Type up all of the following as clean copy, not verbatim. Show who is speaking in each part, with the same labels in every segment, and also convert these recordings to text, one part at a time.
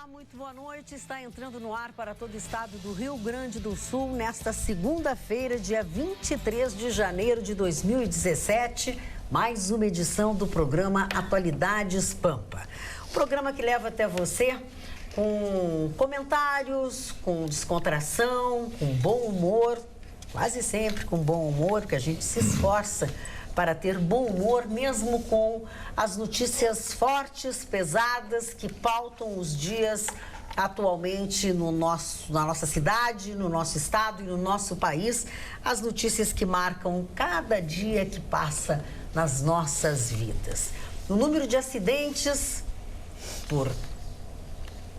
Speaker 1: Olá, muito boa noite. Está entrando no ar para todo o estado do Rio Grande do Sul nesta segunda-feira, dia 23 de janeiro de 2017, mais uma edição do programa Atualidades Pampa. Um programa que leva até você com comentários, com descontração, com bom humor, quase sempre com bom humor, que a gente se esforça para ter bom humor, mesmo com as notícias fortes, pesadas, que pautam os dias atualmente na nossa cidade, no nosso estado e no nosso país. As notícias que marcam cada dia que passa nas nossas vidas. O número de acidentes por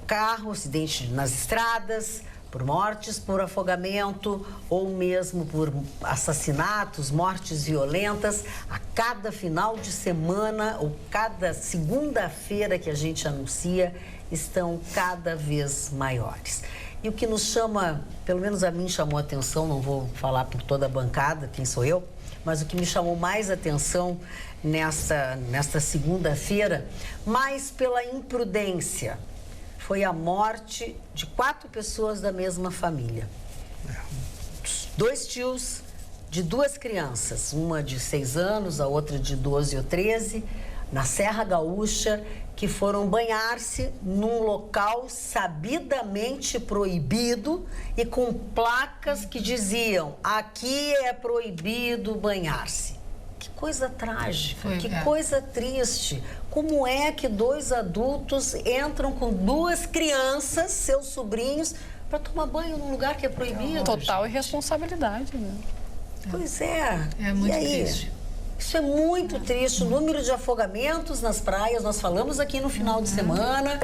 Speaker 1: carro, acidente nas estradas, por mortes, por afogamento ou mesmo por assassinatos, mortes violentas, a cada final de semana ou cada segunda-feira que a gente anuncia, estão cada vez maiores. E o que nos chama, pelo menos a mim chamou a atenção, não vou falar por toda a bancada, quem sou eu, mas o que me chamou mais atenção nesta segunda-feira, mais pela imprudência, foi a morte de 4 pessoas da mesma família. 2 tios de 2 crianças, uma de 6 anos, a outra de 12 ou 13, na Serra Gaúcha, que foram banhar-se num local sabidamente proibido e com placas que diziam: aqui é proibido banhar-se. Que coisa trágica, coisa triste. Como é que 2 adultos entram com 2 crianças, seus sobrinhos, para tomar banho num lugar que é proibido?
Speaker 2: Total irresponsabilidade, né?
Speaker 1: Pois é.
Speaker 3: É muito triste.
Speaker 1: Isso é muito triste. O número de afogamentos nas praias, nós falamos aqui no final de semana,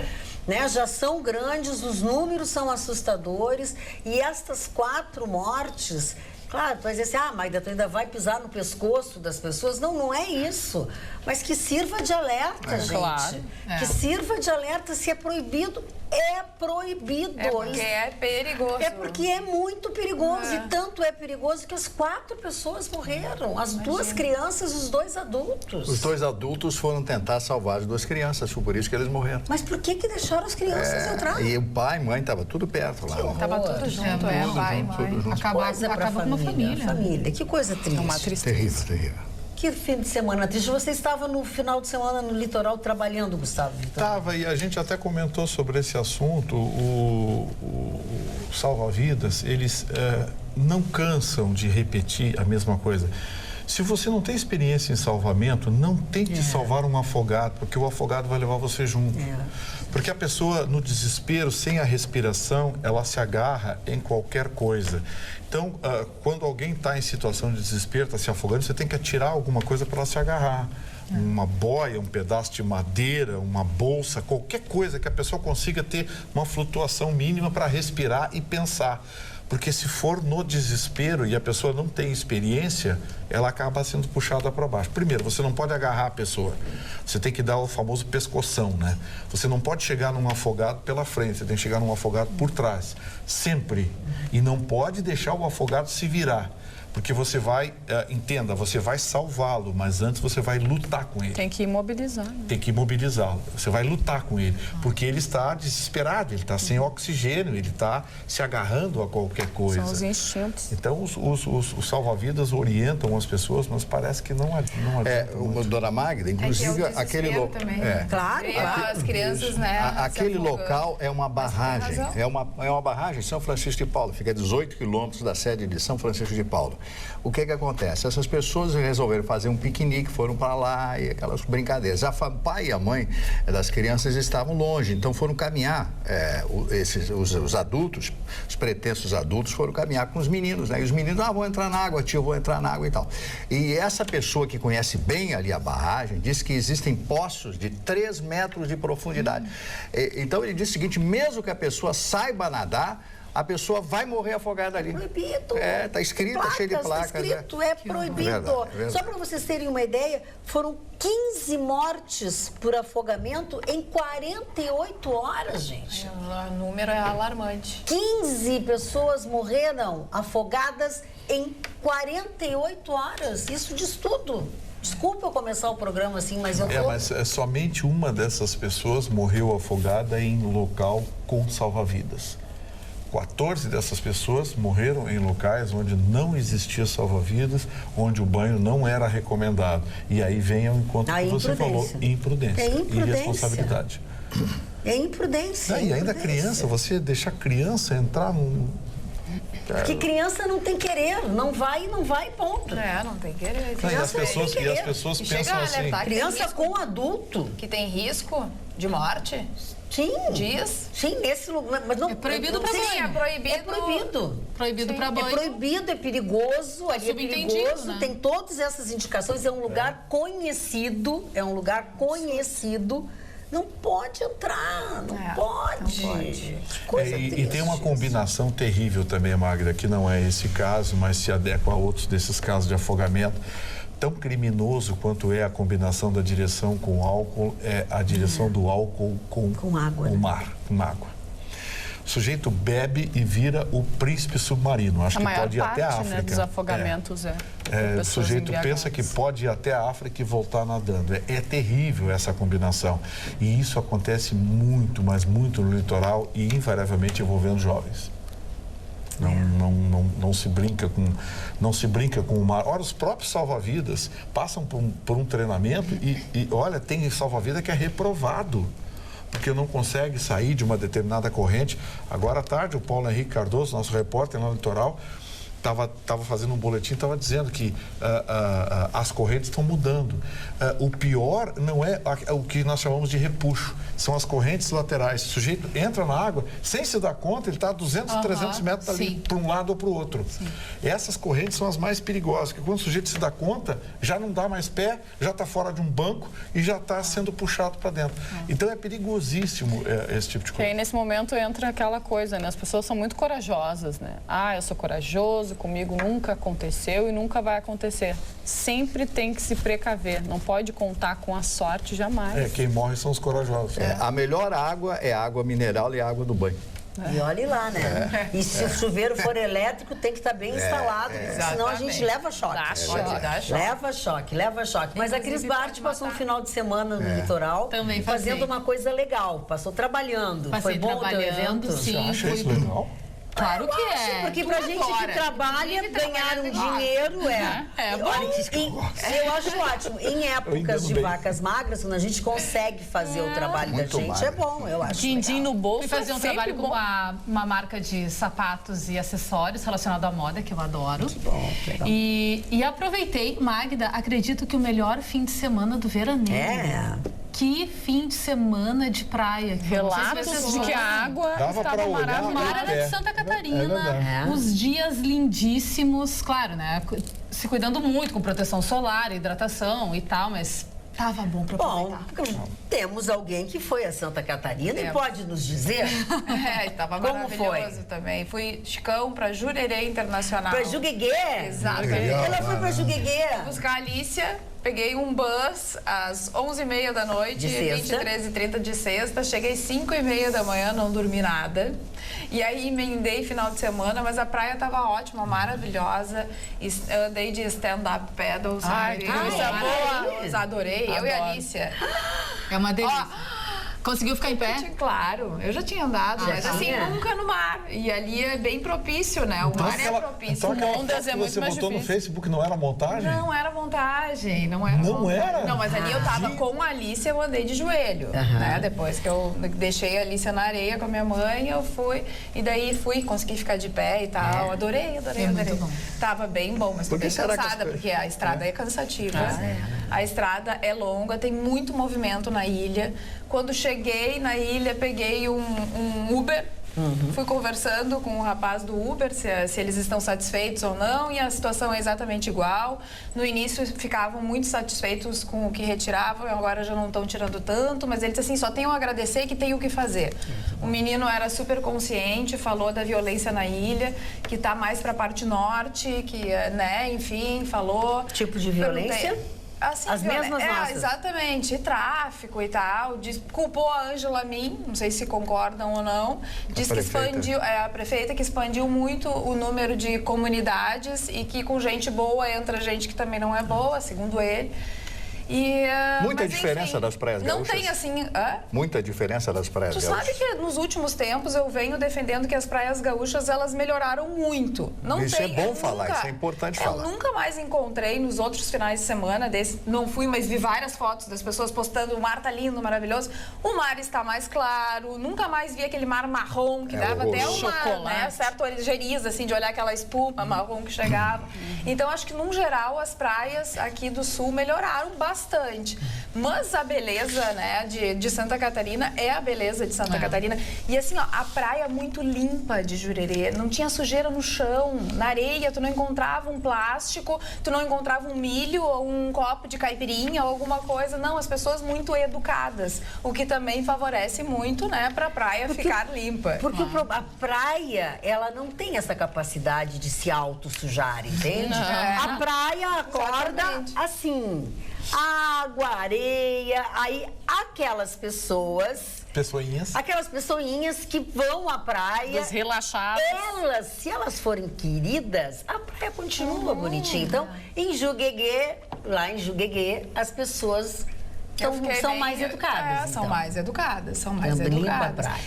Speaker 1: né? Já são grandes, os números são assustadores. E estas 4 mortes... Claro, vai dizer assim, Magda, tu ainda vai pisar no pescoço das pessoas. Não, não é isso. Mas que sirva de alerta, gente.
Speaker 2: Claro.
Speaker 1: Que sirva de alerta. Se é proibido, é proibido.
Speaker 2: É porque é perigoso.
Speaker 1: É porque é muito perigoso. E tanto é perigoso que as 4 pessoas morreram. As 2 crianças, os 2 adultos.
Speaker 4: Os 2 adultos foram tentar salvar as 2 crianças, foi por isso que eles morreram.
Speaker 1: Mas por que deixaram as crianças entrar?
Speaker 4: E o pai e mãe estavam tudo perto lá.
Speaker 2: Tava tudo junto, pai e mãe.
Speaker 3: Acabou com uma família.
Speaker 1: Que coisa triste.
Speaker 2: É uma tristeza.
Speaker 4: Terrível, terrível.
Speaker 1: Que fim de semana triste. Você estava no final de semana no litoral trabalhando, Gustavo?
Speaker 5: Estava, e a gente até comentou sobre esse assunto. O salva-vidas, eles não cansam de repetir a mesma coisa. Se você não tem experiência em salvamento, não tente salvar um afogado, porque o afogado vai levar você junto. Porque a pessoa, no desespero, sem a respiração, ela se agarra em qualquer coisa. Então, quando alguém está em situação de desespero, está se afogando, você tem que atirar alguma coisa para ela se agarrar. Uma boia, um pedaço de madeira, uma bolsa, qualquer coisa que a pessoa consiga ter uma flutuação mínima para respirar e pensar. Porque se for no desespero e a pessoa não tem experiência, ela acaba sendo puxada para baixo. Primeiro, você não pode agarrar a pessoa. Você tem que dar o famoso pescoção, né? Você não pode chegar num afogado pela frente, você tem que chegar num afogado por trás. Sempre. E não pode deixar o afogado se virar. Porque você vai, entenda, você vai salvá-lo, mas antes você vai lutar com ele.
Speaker 2: Tem que imobilizar. Né?
Speaker 5: Tem que imobilizá-lo. Você vai lutar com ele, porque ele está desesperado, ele está sem oxigênio, ele está se agarrando a qualquer coisa.
Speaker 2: São os instintos.
Speaker 5: Então, os salva-vidas orientam as pessoas, mas parece que não adianta.
Speaker 4: Dona Magda, inclusive, aquele local...
Speaker 1: Claro.
Speaker 3: As crianças, né?
Speaker 4: Aquele local é uma barragem. É uma barragem em São Francisco de Paula. Fica a 18 quilômetros da sede de São Francisco de Paula. O que acontece? Essas pessoas resolveram fazer um piquenique, foram para lá e aquelas brincadeiras. O pai e a mãe das crianças estavam longe, então foram caminhar, os adultos, os pretensos adultos foram caminhar com os meninos, né? E os meninos, vou entrar na água, tio, vou entrar na água e tal. E essa pessoa que conhece bem ali a barragem, disse que existem poços de 3 metros de profundidade. Então ele disse o seguinte, mesmo que a pessoa saiba nadar, a pessoa vai morrer afogada ali.
Speaker 1: Proibido.
Speaker 4: Está escrito, cheio de placas.
Speaker 1: Está escrito, é proibido.
Speaker 4: Verdade.
Speaker 1: Só para vocês terem uma ideia, foram 15 mortes por afogamento em 48 horas, gente.
Speaker 2: O número é alarmante.
Speaker 1: 15 pessoas morreram afogadas em 48 horas. Isso diz tudo. Desculpa eu começar o programa assim, mas eu tô...
Speaker 5: Mas somente uma dessas pessoas morreu afogada em local com salva-vidas. 14 dessas pessoas morreram em locais onde não existia salva-vidas, onde o banho não era recomendado. E aí vem ao encontro que você falou, imprudência. E irresponsabilidade.
Speaker 1: É imprudência.
Speaker 5: E ainda criança, você deixar criança entrar num...
Speaker 1: Porque criança não tem querer, não vai, ponto.
Speaker 2: Não tem querer.
Speaker 5: E as pessoas pensam assim...
Speaker 1: Criança com adulto.
Speaker 2: Que tem risco de morte?
Speaker 1: Sim.
Speaker 2: Dias?
Speaker 1: Sim, nesse lugar. Mas não,
Speaker 3: é proibido para banho.
Speaker 2: É proibido.
Speaker 1: É proibido.
Speaker 3: Proibido para banho.
Speaker 1: É proibido, é perigoso, é perigoso,
Speaker 3: né?
Speaker 1: Tem todas essas indicações, é um lugar conhecido, Não pode entrar, não pode.
Speaker 5: E tem uma combinação terrível também, Magda, que não é esse caso, mas se adequa a outros desses casos de afogamento. Tão criminoso quanto é a combinação da direção com álcool, é a direção do álcool com
Speaker 1: água,
Speaker 5: o mar, com água. O sujeito bebe e vira o príncipe submarino. Acho que pode ir até a África.
Speaker 2: Né, dos afogamentos
Speaker 5: o sujeito pensa que pode ir até a África e voltar nadando. É terrível essa combinação. E isso acontece muito, mas muito no litoral e invariavelmente envolvendo jovens. Não se brinca com o mar. Ora, os próprios salva-vidas passam por um treinamento e olha, tem salva-vida que é reprovado, porque não consegue sair de uma determinada corrente. Agora à tarde, o Paulo Henrique Cardoso, nosso repórter no litoral, estava fazendo um boletim, estava dizendo que as correntes estão mudando. O pior não é o que nós chamamos de repuxo, são as correntes laterais. O sujeito entra na água, sem se dar conta, ele está a 200, 300 metros ali, para um lado ou para o outro. Sim. Essas correntes são as mais perigosas, porque quando o sujeito se dá conta, já não dá mais pé, já está fora de um banco e já está sendo puxado para dentro. Então é perigosíssimo esse tipo de coisa.
Speaker 2: E aí, nesse momento entra aquela coisa, né? As pessoas são muito corajosas, né? Eu sou corajoso, comigo nunca aconteceu e nunca vai acontecer. Sempre tem que se precaver, não pode contar com a sorte jamais.
Speaker 5: Quem morre são os corajosos.
Speaker 4: A melhor água é a água mineral e a água do banho.
Speaker 1: E olhe lá, né? E se o chuveiro for elétrico, tem que estar bem instalado, senão a gente leva choque.
Speaker 2: Dá choque.
Speaker 1: Leva choque. Mas a Cris Bart passou um final de semana no litoral,
Speaker 3: também
Speaker 1: fazendo uma coisa legal. Passou trabalhando. Foi bom o teu evento?
Speaker 3: Sim.
Speaker 5: Você acha isso legal?
Speaker 3: Claro que é.
Speaker 1: Porque pra gente que trabalha, ganhar um dinheiro eu acho ótimo. Em épocas de vacas magras, quando a gente consegue fazer o trabalho da gente, é bom, eu acho.
Speaker 2: Din-din no bolso.
Speaker 3: Fui fazer um trabalho com uma marca de sapatos e acessórios relacionado à moda, que eu adoro.
Speaker 1: Que bom, legal.
Speaker 3: E aproveitei, Magda, acredito que o melhor fim de semana do veraneio. Que fim de semana de praia.
Speaker 2: Relatos de que a água estava maravilhosa.
Speaker 3: Mar era de Santa Catarina. Os dias lindíssimos, claro, né? Se cuidando muito com proteção solar, hidratação e tal, mas tava bom para aproveitar.
Speaker 1: Temos alguém que foi a Santa Catarina e pode nos dizer?
Speaker 2: Estava
Speaker 1: Como
Speaker 2: maravilhoso
Speaker 1: foi?
Speaker 2: Também. Fui Chicão para Jurerê Internacional.
Speaker 1: Para Jugueguê?
Speaker 2: Exato.
Speaker 1: Ela foi para Jugueguê.
Speaker 2: Fui buscar a Alicia. Peguei um bus às 11h30 da noite, 23h30 de sexta. Cheguei 5h30 da manhã, não dormi nada. E aí emendei final de semana, mas a praia estava ótima, maravilhosa. Andei de stand-up paddle, sabe?
Speaker 3: Que coisa
Speaker 2: boa! Adorei. Eu e a Alicia.
Speaker 3: É uma delícia. Conseguiu ficar em pé?
Speaker 2: Claro, eu já tinha andado, mas assim, nunca no mar. E ali é bem propício, né? O mar é propício.
Speaker 5: Então aquela
Speaker 2: ondas
Speaker 5: foto que você botou no Facebook não era montagem?
Speaker 2: Não era montagem, não era.
Speaker 5: Não era?
Speaker 2: Não, mas ali eu tava com a Alicia, eu andei de joelho, né? Depois que eu deixei a Alicia na areia com a minha mãe, eu fui, e daí consegui ficar de pé e tal. Adorei.
Speaker 3: Muito bom.
Speaker 2: Tava bem bom, mas fiquei cansada, porque a estrada é cansativa. A estrada é longa, tem muito movimento na ilha. Quando cheguei na ilha, peguei um Uber. Fui conversando com o rapaz do Uber, se eles estão satisfeitos ou não, e a situação é exatamente igual. No início ficavam muito satisfeitos com o que retiravam, e agora já não estão tirando tanto, mas eles assim, só tenho a agradecer que tem o que fazer. O menino era super consciente, falou da violência na ilha, que está mais para a parte norte, que, né, enfim, falou...
Speaker 1: Tipo de violência?
Speaker 2: Assim,
Speaker 1: as mesmas nossas.
Speaker 2: Exatamente, e tráfico e tal. Culpou a Ângela Min, não sei se concordam ou não. Diz que expandiu, a prefeita que expandiu muito o número de comunidades e que com gente boa entra gente que também não é boa, segundo ele.
Speaker 4: Muita diferença das praias gaúchas?
Speaker 2: Não tem assim...
Speaker 4: Muita diferença das praias gaúchas?
Speaker 2: Tu sabe que nos últimos tempos eu venho defendendo que as praias gaúchas, elas melhoraram muito.
Speaker 4: Isso é bom falar, isso é importante falar.
Speaker 2: Eu nunca mais encontrei nos outros finais de semana, não fui, mas vi várias fotos das pessoas postando, o mar tá lindo, maravilhoso. O mar está mais claro, nunca mais vi aquele mar marrom, que dava até uma certa ligeiriza, assim, de olhar aquela espuma marrom que chegava. Então, acho que, num geral, as praias aqui do sul melhoraram bastante. Mas a beleza, né, de Santa Catarina é a beleza de Santa Catarina. E assim, ó, a praia muito limpa de Jurerê, não tinha sujeira no chão, na areia, tu não encontrava um plástico, tu não encontrava um milho ou um copo de caipirinha ou alguma coisa. Não, as pessoas muito educadas, o que também favorece muito, né, pra praia ficar limpa.
Speaker 1: Porque a praia, ela não tem essa capacidade de se auto-sujar, entende? A praia acorda assim, água, areia, aí aquelas pessoas... Aquelas pessoinhas que vão à praia...
Speaker 3: Relaxadas.
Speaker 1: Se elas forem queridas, a praia continua bonitinha. Então, lá em Jugueguê, as pessoas... são mais educadas.
Speaker 2: São mais educadas,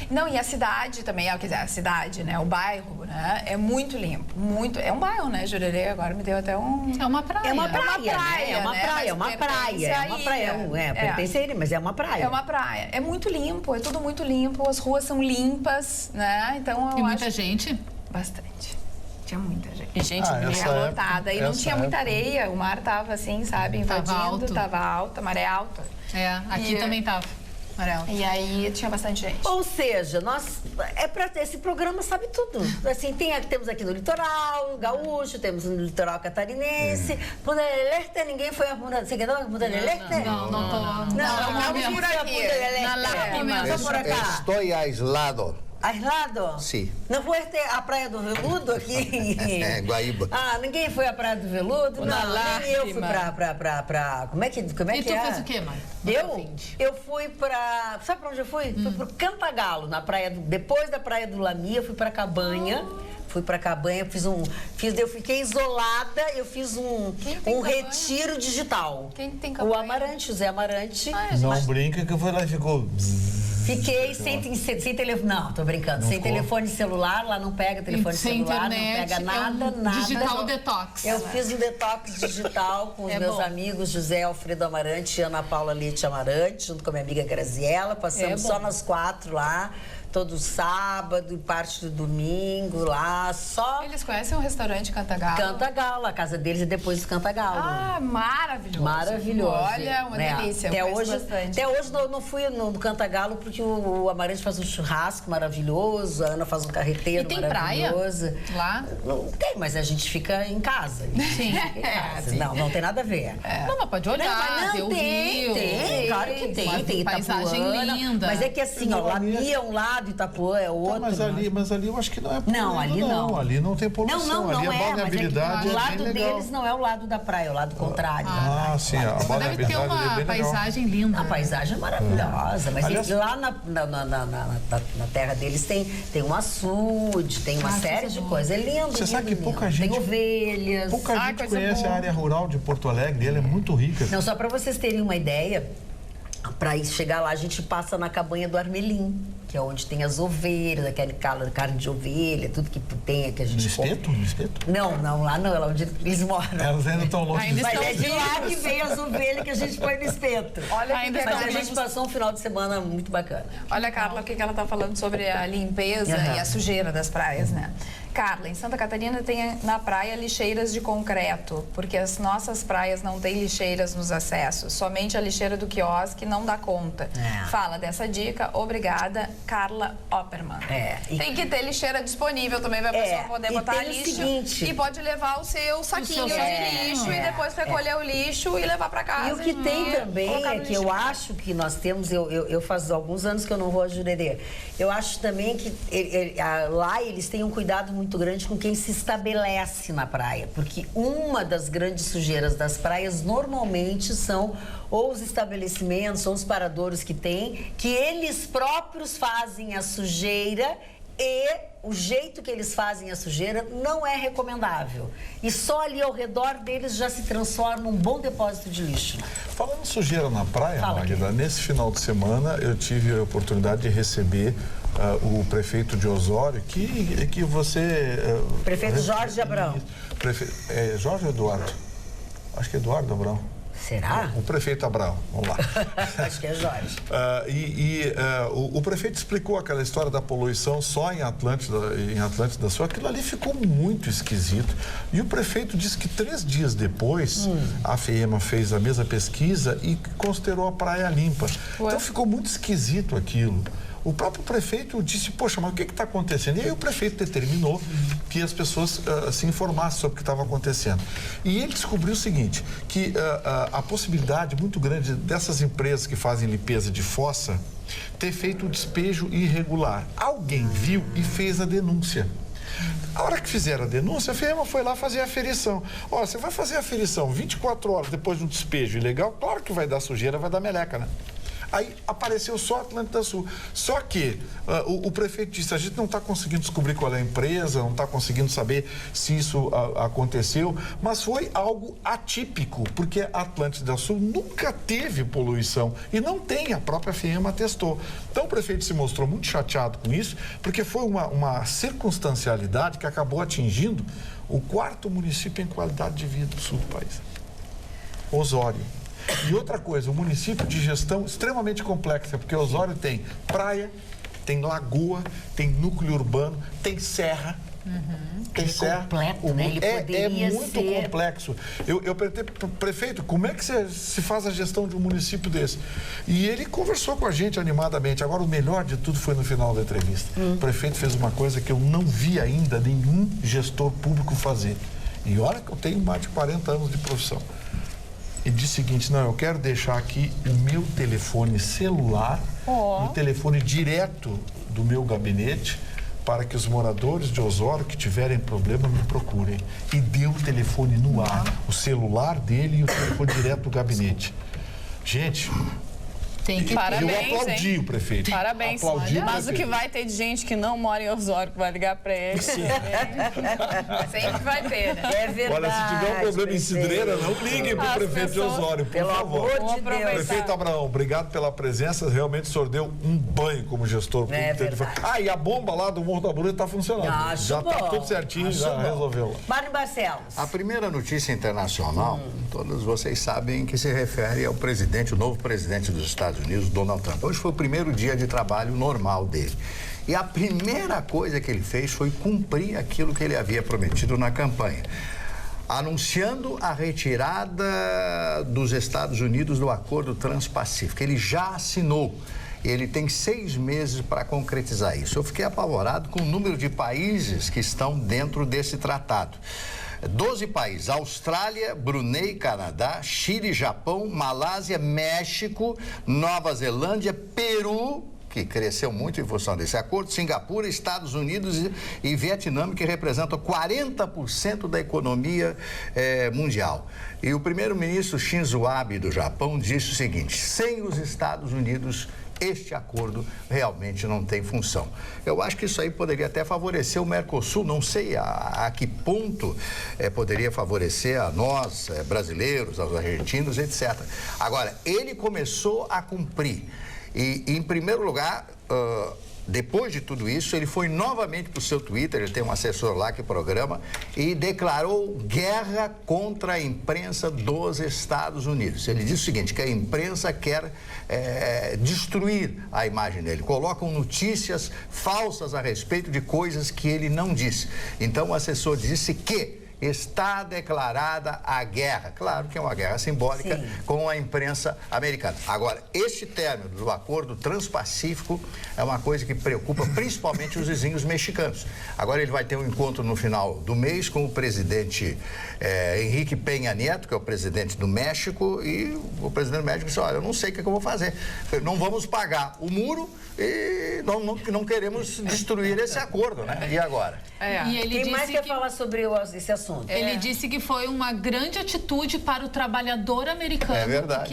Speaker 2: Não, e a cidade também, quer dizer, a cidade, né, o bairro, né, é muito limpo, muito. É um bairro, né, Jurerê, agora me deu até um...
Speaker 3: É uma praia.
Speaker 1: É uma praia. Pertence a ele, mas é uma praia.
Speaker 2: É uma praia. É muito limpo, é tudo muito limpo, as ruas são limpas, né, então...
Speaker 3: E muita gente?
Speaker 2: Bastante. Tinha muita gente.
Speaker 3: E gente
Speaker 2: lotada. E não tinha muita areia, o mar tava assim, sabe, invadindo, tava alta, maré alta.
Speaker 3: Aqui também tava.
Speaker 2: E aí tinha bastante gente.
Speaker 1: Ou seja, esse programa sabe tudo. Assim, temos aqui no litoral gaúcho, temos no litoral catarinense. Punta del Este, ninguém foi a Punta del Este?
Speaker 3: Não, não tô.
Speaker 2: Não, por aqui.
Speaker 3: Na Lágrima.
Speaker 4: Estou aislado.
Speaker 1: Aislado?
Speaker 4: Sim.
Speaker 1: Não foi a Praia do Veludo aqui?
Speaker 4: Guaíba.
Speaker 1: Ninguém foi à Praia do Veludo? Não, nem eu fui pra... Como é que
Speaker 3: E tu fez o quê, mãe?
Speaker 1: Eu fui pra... Sabe pra onde eu fui? Fui pro Cantagalo, na praia depois da Praia do Lamia, eu fui pra Cabanha. Fui pra Cabanha, eu fiquei isolada, eu fiz um retiro digital.
Speaker 2: Quem tem Cabanha?
Speaker 1: O Amarante, o Zé Amarante.
Speaker 5: Não brinca que eu fui lá e ficou...
Speaker 1: Fiquei sem telefone. Não, tô brincando. Sem telefone celular, lá não pega telefone celular,
Speaker 3: internet,
Speaker 1: não pega nada.
Speaker 3: Digital detox.
Speaker 1: Eu fiz um detox digital com os meus amigos José Alfredo Amarante e Ana Paula Leite Amarante, junto com a minha amiga Graziella. Passamos só nós 4 lá. Todo sábado e parte do domingo lá, só...
Speaker 2: Eles conhecem o restaurante Cantagalo?
Speaker 1: Cantagalo, a casa deles é depois do Cantagalo.
Speaker 2: Maravilhoso.
Speaker 1: Maravilhoso.
Speaker 2: Olha, uma delícia.
Speaker 1: Até hoje eu não fui no Cantagalo porque o Amarante faz um churrasco maravilhoso, a Ana faz um carreteiro maravilhoso.
Speaker 3: E tem praia lá?
Speaker 1: Não tem, mas a gente fica em casa.
Speaker 3: Sim.
Speaker 1: Não tem nada a ver.
Speaker 3: Não, mas pode olhar, tem o rio.
Speaker 1: Tem, claro que tem. Tem
Speaker 3: paisagem linda.
Speaker 1: Mas é que assim, Lamia é um lado, Itapuã é outro.
Speaker 5: Mas ali eu acho que não é poluído,
Speaker 1: não, ali não.
Speaker 5: Ali não tem poluição. Ali a balneabilidade
Speaker 1: o lado
Speaker 5: bem
Speaker 1: deles
Speaker 5: legal.
Speaker 1: não é o lado da praia, é o lado contrário.
Speaker 5: Sim, a balneabilidade
Speaker 3: deve ter uma
Speaker 5: é bem
Speaker 3: paisagem linda.
Speaker 1: A paisagem é maravilhosa, mas lá na terra deles tem um açude, tem uma série de coisas. É lindo.
Speaker 5: Você sabe que pouca gente...
Speaker 1: Tem ovelhas.
Speaker 5: Pouca gente conhece a área rural de Porto Alegre, ela é muito rica.
Speaker 1: Não, só para vocês terem uma ideia, para chegar lá a gente passa na cabanha do Armelim, que é onde tem as ovelhas, aquele carne de ovelha, tudo que tem, que a gente...
Speaker 5: No espeto?
Speaker 1: Não, lá não, é lá onde eles moram.
Speaker 5: Elas ainda estão longe.
Speaker 1: Mas é de lá que vem as ovelhas que a gente põe no espeto. Olha, a gente passou um final de semana muito bacana.
Speaker 2: Olha, Carla, o que ela está falando sobre a limpeza e a sujeira das praias, né? Carla, em Santa Catarina tem na praia lixeiras de concreto, porque as nossas praias não têm lixeiras nos acessos, somente a lixeira do quiosque não dá conta. Fala dessa dica, obrigada, Carla Opperman. Tem que ter lixeira disponível também para a pessoa poder botar lixo. E pode levar o seu saquinho de lixo e depois recolher o lixo e levar para casa.
Speaker 1: E o que tem também é que eu acho que nós temos, eu faz alguns anos que eu não vou a Jurerê, eu acho também que lá eles têm um cuidado muito grande com quem se estabelece na praia, porque uma das grandes sujeiras das praias normalmente são ou os estabelecimentos ou os paradores que tem, que eles próprios fazem a sujeira e o jeito que eles fazem a sujeira não é recomendável. E só ali ao redor deles já se transforma um bom depósito de lixo.
Speaker 5: Falando sujeira na praia, Magda, nesse final de semana eu tive a oportunidade de receber o prefeito de Osório, que você...
Speaker 1: Prefeito Jorge Abrão.
Speaker 5: Jorge ou Eduardo? Acho que é Eduardo Abrão.
Speaker 1: Será?
Speaker 5: O prefeito Abrão, vamos lá.
Speaker 1: Acho que é Jorge.
Speaker 5: O prefeito explicou aquela história da poluição só em Atlântida Sul. Aquilo ali ficou muito esquisito. E o prefeito disse que 3 dias depois, a FEMA fez a mesma pesquisa e considerou a praia limpa. Então ficou muito esquisito aquilo. O próprio prefeito disse, poxa, mas o que está acontecendo? E aí o prefeito determinou que as pessoas se informassem sobre o que estava acontecendo. E ele descobriu o seguinte, que a possibilidade muito grande dessas empresas que fazem limpeza de fossa ter feito o despejo irregular. Alguém viu e fez a denúncia. A hora que fizeram a denúncia, a FEMA foi lá fazer a aferição. Ó, você vai fazer a aferição 24 horas depois de um despejo ilegal, claro que vai dar sujeira, vai dar meleca, né? Aí apareceu só Atlântida Sul. Só que o prefeito disse, a gente não está conseguindo descobrir qual é a empresa, não está conseguindo saber se isso aconteceu, mas foi algo atípico, porque a Atlântida Sul nunca teve poluição e não tem, a própria FEMA testou. Então o prefeito se mostrou muito chateado com isso, porque foi uma circunstancialidade que acabou atingindo o 4º município em qualidade de vida do sul do país. Osório. E outra coisa, um município de gestão extremamente complexa, porque Osório tem praia, tem lagoa, tem núcleo urbano, tem serra. Tem serra.
Speaker 1: Completo, né? Ele poderia
Speaker 5: é muito complexo. Eu perguntei para o prefeito, como é que se faz a gestão de um município desse? E ele conversou com a gente animadamente. Agora, o melhor de tudo foi no final da entrevista. O prefeito fez uma coisa que eu não vi ainda nenhum gestor público fazer. E olha que eu tenho mais de 40 anos de profissão. E disse o seguinte, não, eu quero deixar aqui o meu telefone celular, o telefone direto do meu gabinete, para que os moradores de Osório que tiverem problema me procurem. E deu o telefone no ar, o celular dele e o telefone direto do gabinete. Gente...
Speaker 2: Parabéns,
Speaker 5: eu aplaudi o prefeito.
Speaker 2: Parabéns.
Speaker 6: Mas o que vai ter de gente que não mora em Osório que vai ligar para ele.
Speaker 2: Sempre vai ter, né?
Speaker 1: É verdade.
Speaker 5: Olha, se tiver um problema em Cidreira, não liguem para o prefeito de Osório, por favor.
Speaker 1: Amor de Deus.
Speaker 5: Prefeito Abraão, obrigado pela presença. Realmente o senhor deu um banho como gestor público. E a bomba lá do Morro da Bruna está funcionando. Já está tudo certinho, já resolveu.
Speaker 1: Mário Barcelos.
Speaker 4: A primeira notícia internacional, todos vocês sabem que se refere ao presidente, o novo presidente dos Estados Unidos, Donald Trump. Hoje foi o primeiro dia de trabalho normal dele. E a primeira coisa que ele fez foi cumprir aquilo que ele havia prometido na campanha, anunciando a retirada dos Estados Unidos do Acordo Transpacífico. Ele já assinou. Ele tem 6 meses para concretizar isso. Eu fiquei apavorado com o número de países que estão dentro desse tratado. 12 países, Austrália, Brunei, Canadá, Chile, Japão, Malásia, México, Nova Zelândia, Peru, que cresceu muito em função desse acordo, Singapura, Estados Unidos e Vietnã, que representam 40% da economia mundial. E o primeiro-ministro Shinzo Abe do Japão disse o seguinte, sem os Estados Unidos, este acordo realmente não tem função. Eu acho que isso aí poderia até favorecer o Mercosul, não sei a que ponto poderia favorecer a nós, brasileiros, aos argentinos, etc. Agora, ele começou a cumprir e, em primeiro lugar, depois de tudo isso, ele foi novamente para o seu Twitter, ele tem um assessor lá que programa, e declarou guerra contra a imprensa dos Estados Unidos. Ele disse o seguinte, que a imprensa quer destruir a imagem dele. Colocam notícias falsas a respeito de coisas que ele não disse. Então, o assessor disse que está declarada a guerra. Claro que é uma guerra simbólica com a imprensa americana. Agora, este término do acordo transpacífico é uma coisa que preocupa principalmente os vizinhos mexicanos. Agora ele vai ter um encontro no final do mês com o presidente Henrique Peña Nieto, que é o presidente do México, e o presidente do México disse, olha, eu não sei o que eu vou fazer. Não vamos pagar o muro e não queremos destruir esse acordo, né? E agora?
Speaker 1: Quem mais quer falar sobre esse assunto? assunto.
Speaker 3: Ele disse que foi uma grande atitude para o trabalhador americano.
Speaker 4: É verdade,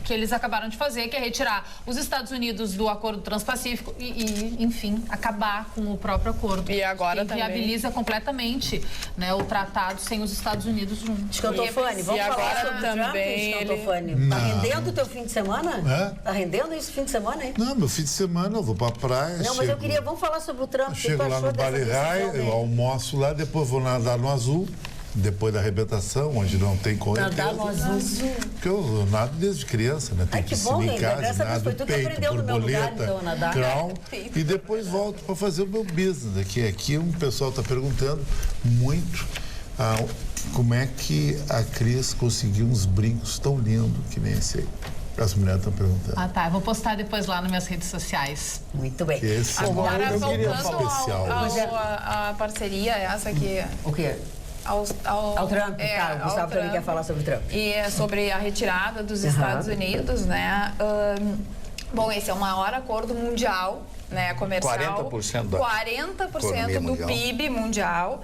Speaker 3: que eles acabaram de fazer, que é retirar os Estados Unidos do Acordo Transpacífico e enfim, acabar com o próprio acordo.
Speaker 6: E agora também
Speaker 3: viabiliza completamente, né, o tratado sem os Estados Unidos juntos.
Speaker 1: Escantofani, vamos falar sobre o Trump, Escantofani. Tá rendendo o teu fim de semana? Tá rendendo isso fim de semana, hein?
Speaker 7: Não, meu fim de semana eu vou pra praia.
Speaker 1: Não, mas eu queria, vamos falar sobre o Trump.
Speaker 7: Chego lá no Bali Rai, eu almoço lá, depois vou nadar no azul, depois da arrebentação, onde não tem correnteza.
Speaker 1: Nadar no azul.
Speaker 7: Porque eu nado desde criança, né? Tem piscina em casa, nado peito, borboleta, crown, e depois volto para fazer o meu business. Aqui um pessoal está perguntando muito como é que a Cris conseguiu uns brincos tão lindos que nem esse aí. As mulheres estão perguntando.
Speaker 3: Ah, tá. Eu vou postar depois lá nas minhas redes sociais.
Speaker 1: Muito bem.
Speaker 2: Agora, voltando
Speaker 7: especial.
Speaker 2: a parceria essa aqui...
Speaker 1: O quê? Ao Trump, tá, o Gustavo também quer falar sobre o Trump.
Speaker 2: E é sobre a retirada dos Estados Unidos, né? Bom, esse é o maior acordo mundial, né, comercial. 40% do PIB mundial.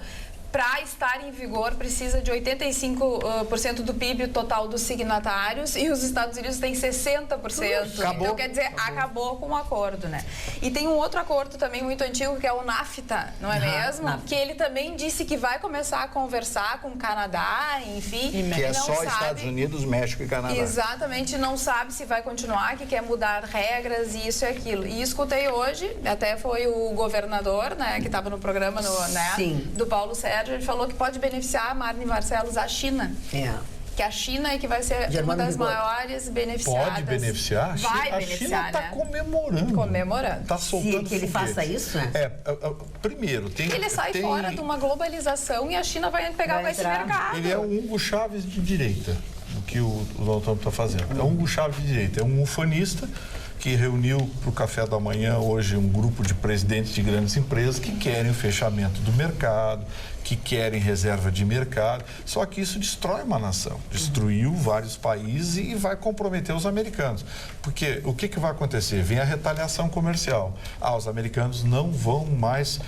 Speaker 2: Para estar em vigor, precisa de 85% do PIB total dos signatários e os Estados Unidos têm 60%.
Speaker 4: Acabou.
Speaker 2: Então, quer dizer, acabou com o acordo, né? E tem um outro acordo também muito antigo, que é o NAFTA, não é mesmo?
Speaker 1: NAFTA.
Speaker 2: Que ele também disse que vai começar a conversar com o Canadá, enfim.
Speaker 4: Que é
Speaker 2: não
Speaker 4: só
Speaker 2: sabe...
Speaker 4: Estados Unidos, México e Canadá.
Speaker 2: Exatamente, não sabe se vai continuar, que quer mudar regras e isso e aquilo. E escutei hoje, até foi o governador, né, que estava no programa do Paulo Sérgio, ele falou que pode beneficiar, Marne Barcelos, a China. Que a China é que vai ser uma das maiores beneficiadas.
Speaker 5: Pode beneficiar?
Speaker 2: Vai
Speaker 5: a
Speaker 2: beneficiar,
Speaker 5: China está comemorando.
Speaker 2: Comemorando.
Speaker 5: Está soltando
Speaker 1: que ele faça isso, né?
Speaker 5: Primeiro, tem...
Speaker 2: Ele sai fora de uma globalização e a China vai pegar esse mercado.
Speaker 5: Ele é o Hugo Chávez de direita, o que o Donald Trump está fazendo. É um Hugo Chávez de direita, é um ufanista que reuniu para o café da manhã hoje um grupo de presidentes de grandes empresas que querem o fechamento do mercado, que querem reserva de mercado. Só que isso destrói uma nação, destruiu vários países e vai comprometer os americanos. Porque o que vai acontecer? Vem a retaliação comercial. Os americanos não vão mais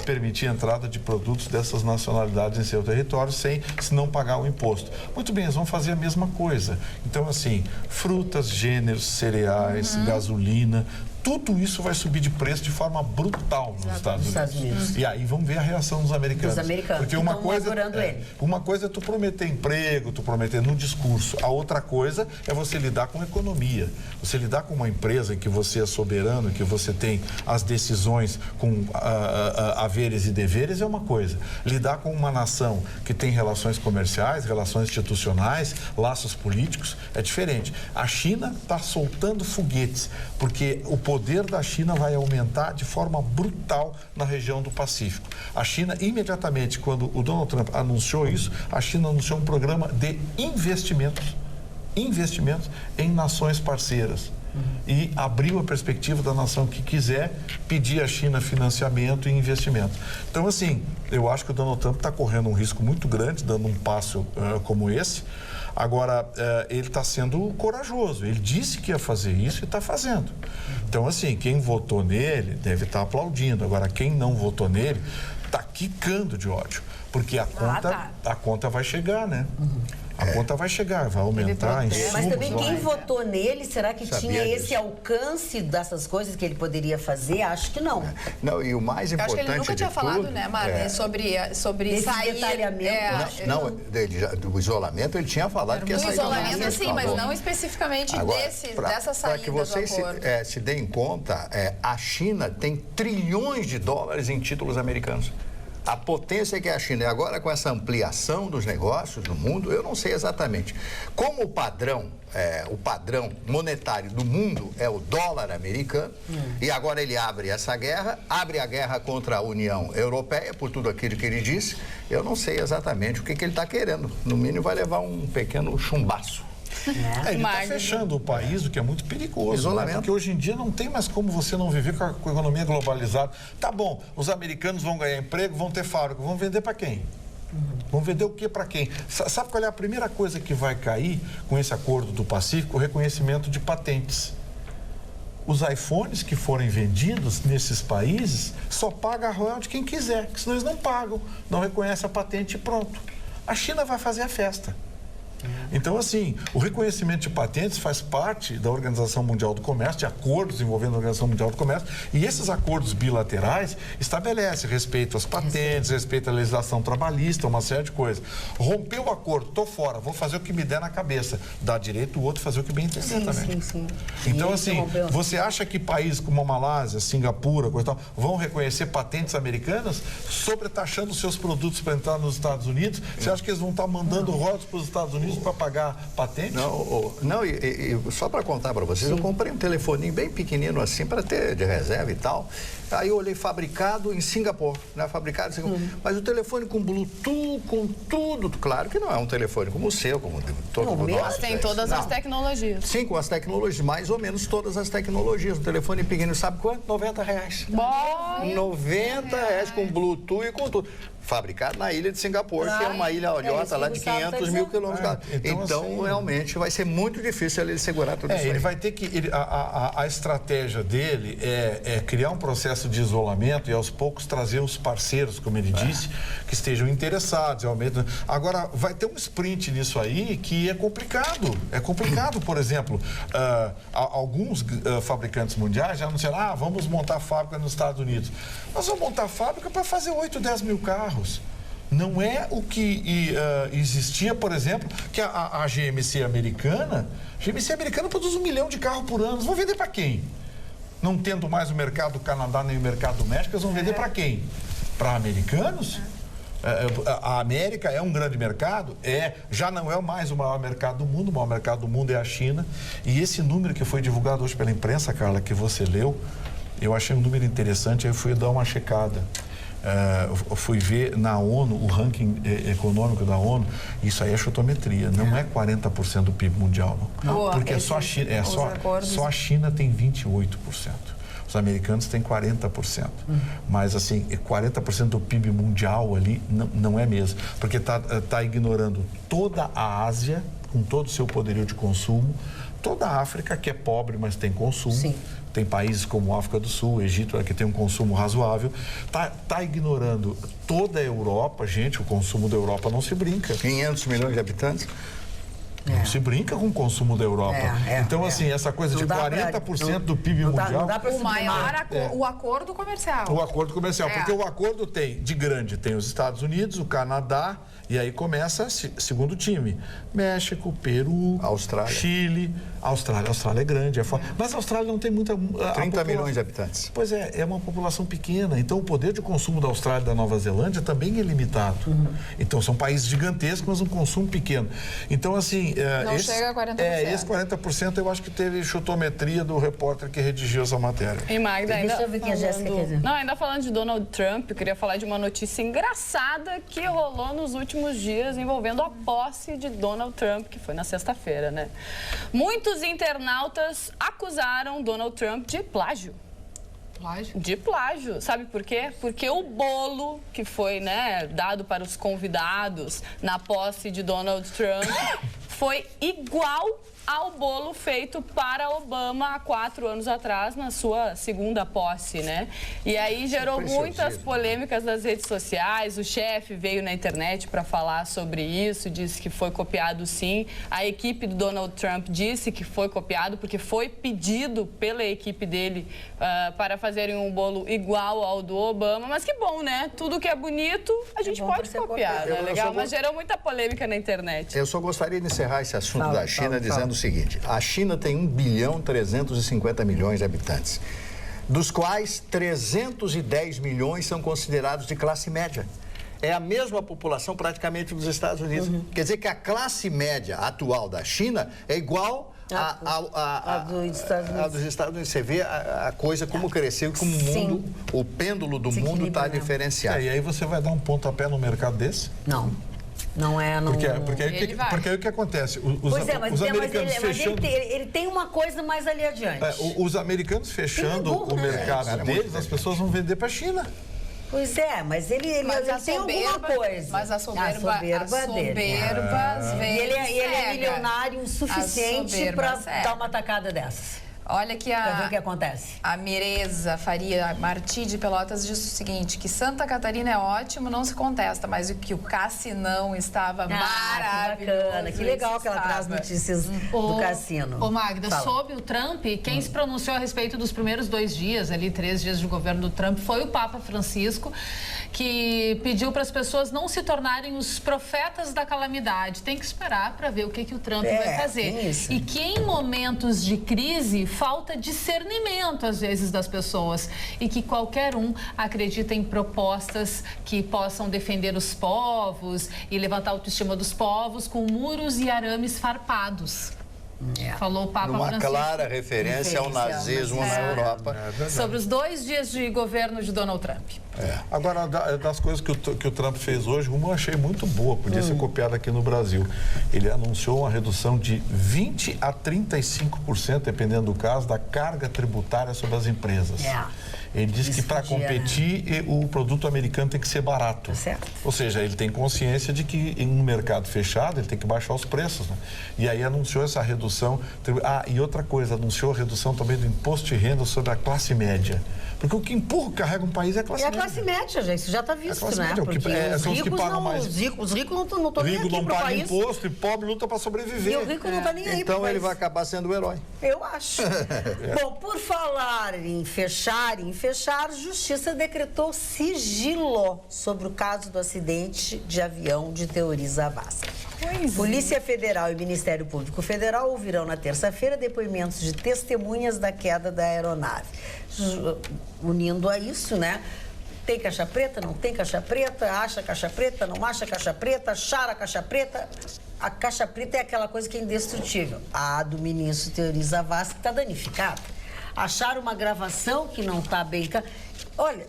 Speaker 5: permitir a entrada de produtos dessas nacionalidades em seu território se não pagar o imposto. Muito bem, eles vão fazer a mesma coisa. Então, assim, frutas, gêneros, cereais, gasolina, tudo isso vai subir de preço de forma brutal nos Estados Unidos. E aí vamos ver a reação dos americanos. Porque uma coisa é tu prometer emprego, tu prometer no discurso. A outra coisa é você lidar com economia. Você lidar com uma empresa em que você é soberano, que você tem as decisões com haveres e deveres é uma coisa. Lidar com uma nação que tem relações comerciais, relações institucionais, laços políticos, é diferente. A China está soltando foguetes, porque o poder da China vai aumentar de forma brutal na região do Pacífico. A China, imediatamente, quando o Donald Trump anunciou isso, a China anunciou um programa de investimentos em nações parceiras. E abriu a perspectiva da nação que quiser pedir à China financiamento e investimento. Então, assim, eu acho que o Donald Trump está correndo um risco muito grande, dando um passo como esse. Agora, ele está sendo corajoso. Ele disse que ia fazer isso e está fazendo. Então, assim, quem votou nele deve estar aplaudindo. Agora, quem não votou nele está quicando de ódio. Porque a conta vai chegar, né? A conta vai chegar, vai aumentar em
Speaker 1: Mas também quem votou nele, será que tinha esse alcance dessas coisas que ele poderia fazer? Acho que não.
Speaker 4: Não, e o mais importante
Speaker 2: acho que ele nunca tinha falado, né, Marne, sobre sair...
Speaker 1: detalhamento.
Speaker 4: Do isolamento ele tinha falado que ia sair.
Speaker 2: Do isolamento, sim, mas não especificamente dessa saída do acordo.
Speaker 4: Para que vocês se deem conta, a China tem trilhões de dólares em títulos americanos. A potência que é a China. E agora, com essa ampliação dos negócios no mundo, eu não sei exatamente. Como o padrão monetário do mundo é o dólar americano, e agora ele abre a guerra contra a União Europeia, por tudo aquilo que ele disse, eu não sei exatamente o que ele está querendo. No mínimo, vai levar um pequeno chumbaço.
Speaker 5: Ele está fechando o país, o que é muito perigoso, né? Porque hoje em dia não tem mais como você não viver com a economia globalizada. Tá bom, os americanos vão ganhar emprego, vão ter fábrica, vão vender para quem? Vão vender o que para quem? Sabe qual é a primeira coisa que vai cair com esse acordo do Pacífico? O reconhecimento de patentes. os iPhones que forem vendidos nesses países só paga a royalty quem quiser, porque senão eles não pagam, não reconhece a patente e pronto. A China vai fazer a festa. Então, assim, o reconhecimento de patentes faz parte da Organização Mundial do Comércio, de acordos envolvendo a Organização Mundial do Comércio, e esses acordos bilaterais estabelecem respeito às patentes, respeito à legislação trabalhista, uma série de coisas. Rompeu o acordo, tô fora, vou fazer o que me der na cabeça. Dá direito o outro fazer o que bem entender também.
Speaker 1: Sim.
Speaker 5: Então, assim, você acha que países como a Malásia, Singapura, coisa tal, vão reconhecer patentes americanas, sobretaxando seus produtos para entrar nos Estados Unidos? Você acha que eles vão estar mandando royalties para os Estados Unidos para pagar patente?
Speaker 4: Não, só para contar para vocês, eu comprei um telefoninho bem pequenino assim para ter de reserva e tal. Aí eu olhei fabricado em Singapura, né? Fabricado em Singapura. Mas o telefone com Bluetooth, com tudo, claro que não é um telefone como o seu, como todo mundo.
Speaker 6: Mas tem todas as tecnologias.
Speaker 4: Sim, com as tecnologias, mais ou menos todas as tecnologias. Um telefone pequeno, sabe quanto? R$90. R$90 com Bluetooth e com tudo. Fabricado na ilha de Singapura, que é uma ilha olhota lá de 500 mil quilômetros. Então assim, realmente vai ser muito difícil ele segurar tudo isso.
Speaker 5: Ele vai ter que. A estratégia dele é criar um processo de isolamento e aos poucos trazer os parceiros, como ele disse, que estejam interessados. Agora, vai ter um sprint nisso aí que é complicado. É complicado, por exemplo, alguns fabricantes mundiais já anunciaram, vamos montar fábrica nos Estados Unidos. Nós vamos montar fábrica para fazer 8, 10 mil carros. Não é o que existia, por exemplo, que a GMC americana produz 1 milhão de carros por ano. Eles vão vender para quem? Não tendo mais o mercado do Canadá nem o mercado do México, eles vão vender para quem? Para americanos? A América é um grande mercado, já não é mais o maior mercado do mundo, o maior mercado do mundo é a China. E esse número que foi divulgado hoje pela imprensa, Carla, que você leu, eu achei um número interessante, aí eu fui dar uma checada. Fui ver na ONU, o ranking econômico da ONU, isso aí é chutometria, não é 40% do PIB mundial, não. Porque só a China tem 28%. Os americanos têm 40%. Mas, assim, 40% do PIB mundial ali não é mesmo. Porque está ignorando toda a Ásia, com todo o seu poderio de consumo, toda a África, que é pobre, mas tem consumo. Sim. Tem países como a África do Sul, Egito, que tem um consumo razoável. Tá ignorando toda a Europa. Gente, o consumo da Europa não se brinca.
Speaker 4: 500 milhões de habitantes?
Speaker 5: Não se brinca com o consumo da Europa. Então, assim, essa coisa de 40% do PIB mundial...
Speaker 2: O maior o acordo comercial.
Speaker 5: O acordo comercial, porque o acordo tem, de grande, tem os Estados Unidos, o Canadá, e aí começa segundo time. México, Peru,
Speaker 4: Austrália.
Speaker 5: Chile, Austrália. A Austrália é grande, mas a Austrália não tem muita...
Speaker 4: 30 milhões de habitantes.
Speaker 5: Pois é uma população pequena. Então, o poder de consumo da Austrália e da Nova Zelândia também é limitado. Então, são países gigantescos, mas um consumo pequeno. Então, assim...
Speaker 2: Não chega a 40%.
Speaker 5: Esse 40% eu acho que teve chutometria do repórter que redigiu essa matéria.
Speaker 6: E Magda,
Speaker 1: deixa eu ver o que a Jéssica quer dizer.
Speaker 6: Não, ainda falando de Donald Trump, eu queria falar de uma notícia engraçada que rolou nos últimos dias envolvendo a posse de Donald Trump, que foi na sexta-feira, né? Muitos internautas acusaram Donald Trump de plágio. De plágio. Sabe por quê? Porque o bolo que foi, dado para os convidados na posse de Donald Trump foi igual ao bolo feito para Obama há 4 anos atrás, na sua segunda posse, né? E aí gerou muitas polêmicas nas redes sociais. O chefe veio na internet para falar sobre isso, disse que foi copiado sim. A equipe do Donald Trump disse que foi copiado, porque foi pedido pela equipe dele para fazerem um bolo igual ao do Obama. Mas que bom, né? Tudo que é bonito, a gente pode copiar, né? Legal, mas gerou muita polêmica na internet.
Speaker 4: Eu só gostaria de encerrar esse assunto da China dizendo o seguinte: a China tem 1.350 bilhões de habitantes, dos quais 310 milhões são considerados de classe média. É a mesma população praticamente dos Estados Unidos. Quer dizer que a classe média atual da China é igual a dos Estados Unidos. Você vê a coisa como cresceu, como o mundo, o pêndulo do mundo está diferenciado.
Speaker 5: E aí você vai dar um pontapé no mercado desse?
Speaker 1: Não. Não é... Não...
Speaker 5: Porque aí o que acontece? Os americanos fechando...
Speaker 1: Ele tem uma coisa mais ali adiante.
Speaker 5: Os americanos fechando o mercado deles, as pessoas vão vender para a China.
Speaker 1: Pois é, mas ele tem alguma coisa.
Speaker 2: Mas a soberba dele. E
Speaker 1: ele é milionário o suficiente para dar uma tacada dessas.
Speaker 2: Olha que
Speaker 1: Pra ver o que acontece.
Speaker 2: A Mireza Faria Martí de Pelotas disse o seguinte, que Santa Catarina é ótimo, não se contesta, mas o que o Cassinão estava maravilhoso.
Speaker 1: Que bacana, que legal que ela traz notícias do Cassino.
Speaker 3: Ô Magda, sob o Trump, quem se pronunciou a respeito dos primeiros 2 dias, ali 3 dias de governo do Trump, foi o Papa Francisco, que pediu para as pessoas não se tornarem os profetas da calamidade. Tem que esperar para ver o que o Trump vai fazer.
Speaker 1: Isso.
Speaker 3: E que em momentos de crise falta discernimento às vezes das pessoas e que qualquer um acredita em propostas que possam defender os povos e levantar a autoestima dos povos com muros e arames farpados. Falou o Papa
Speaker 4: Numa
Speaker 3: Francisco.
Speaker 4: clara referência ao nazismo na Europa.
Speaker 3: Sobre os 2 dias de governo de Donald Trump.
Speaker 5: Agora, das coisas que o Trump fez hoje, uma eu achei muito boa, podia ser copiada aqui no Brasil. Ele anunciou uma redução de 20% a 35%, dependendo do caso, da carga tributária sobre as empresas. Ele disse que para competir, o produto americano tem que ser barato.
Speaker 1: Certo.
Speaker 5: Ou seja, ele tem consciência de que em um mercado fechado ele tem que baixar os preços. Né? E aí anunciou essa redução. E outra coisa, anunciou a redução também do imposto de renda sobre a classe média. Porque o que empurra, carrega um país é a classe média.
Speaker 1: É a classe média, já, isso já está visto, né?
Speaker 5: Porque são os que pagam mais.
Speaker 1: Os ricos não estão nem aqui
Speaker 5: Rico não
Speaker 1: pro
Speaker 5: paga
Speaker 1: país.
Speaker 5: imposto e pobre luta para sobreviver.
Speaker 1: E o rico não está nem aí pro
Speaker 4: Então
Speaker 1: país.
Speaker 4: ele vai acabar sendo o herói.
Speaker 1: Eu acho. Bom, por falar em fechar, a Justiça decretou sigilo sobre o caso do acidente de avião de Teori Zavascki. Polícia Federal e Ministério Público Federal ouvirão na terça-feira depoimentos de testemunhas da queda da aeronave. Unindo a isso, né? Tem caixa preta, não tem caixa preta, acha caixa preta, não acha caixa preta, achar a caixa preta. A caixa preta é aquela coisa que é indestrutível. A do ministro Teori Zavascki está danificada. Acharam uma gravação que não está bem... Olha...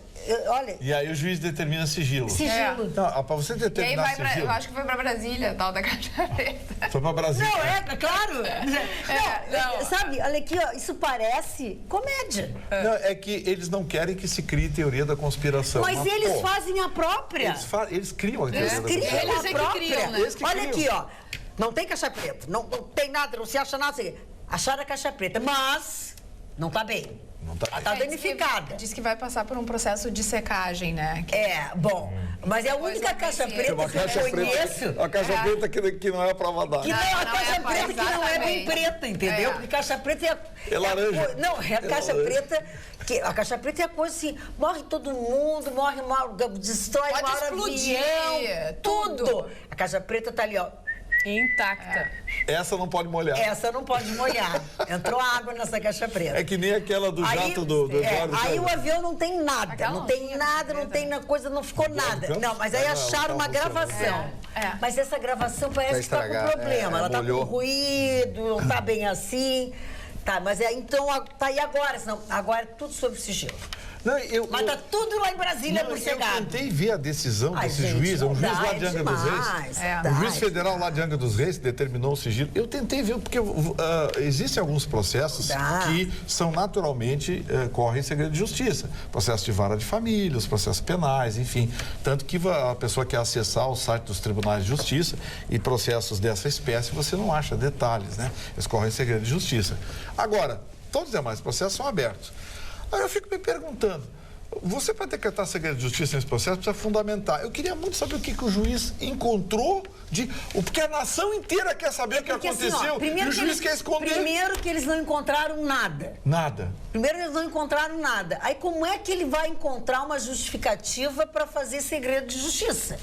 Speaker 5: E aí o juiz determina sigilo.
Speaker 1: Sigilo.
Speaker 5: Para você determinar
Speaker 2: sigilo. Eu acho que foi para Brasília, tal da caixa preta.
Speaker 5: Foi para Brasília.
Speaker 1: Não, claro. Não. Sabe, olha aqui, ó, isso parece comédia.
Speaker 5: Não, é que eles não querem que se crie teoria da conspiração.
Speaker 1: Mas eles fazem a própria.
Speaker 5: Eles criam a teoria da conspiração.
Speaker 1: Eles
Speaker 3: é que criam, né?
Speaker 1: Olha aqui, ó. Não tem caixa preta, não tem nada, não se acha nada. Acharam a caixa preta, mas não está bem. Está danificada.
Speaker 2: Diz que vai passar por um processo de secagem, né?
Speaker 1: Bom, mas é a única caixa preta que eu conheço.
Speaker 5: A caixa preta que não é a prova d'água.
Speaker 1: A caixa preta que não é bem preta, entendeu? Porque caixa preta
Speaker 5: é laranja.
Speaker 1: Não, é a caixa preta. A caixa preta é a coisa assim, morre todo mundo, destrói
Speaker 2: pode
Speaker 1: uma hora
Speaker 2: explodir,
Speaker 1: avião, tudo. A caixa preta tá ali, ó.
Speaker 6: Intacta.
Speaker 5: Essa não pode molhar.
Speaker 1: Essa não pode molhar. Entrou água nessa caixa preta.
Speaker 5: É que nem aquela do jato do Eduardo.
Speaker 1: Aí o avião não tem nada. Não tem nada, não tem coisa, não ficou nada. Não, mas aí acharam uma gravação. Mas essa gravação parece que está com problema. Ela está com ruído, não está bem assim. Tá, mas então tá aí agora, senão agora é tudo sob sigilo.
Speaker 5: Não,
Speaker 1: mas tá tudo lá em Brasília sossegado.
Speaker 5: Eu tentei ver a decisão desse juiz, um juiz lá de Angra dos Reis. O juiz federal lá de Angra dos Reis determinou o sigilo. Eu tentei ver, porque existem alguns processos que são naturalmente, correm em segredo de justiça. Processo de vara de família, os processos penais, enfim. Tanto que a pessoa quer acessar o site dos tribunais de justiça e processos dessa espécie você não acha detalhes, né? Eles correm em segredo de justiça. Agora, todos os demais processos são abertos. Aí eu fico me perguntando, você para decretar segredo de justiça nesse processo precisa fundamentar. Eu queria muito saber o que o juiz encontrou porque a nação inteira quer saber o que aconteceu assim, e o juiz quer esconder.
Speaker 1: Primeiro que eles não encontraram nada.
Speaker 5: Nada.
Speaker 1: Primeiro eles não encontraram nada. Aí como é que ele vai encontrar uma justificativa para fazer segredo de justiça?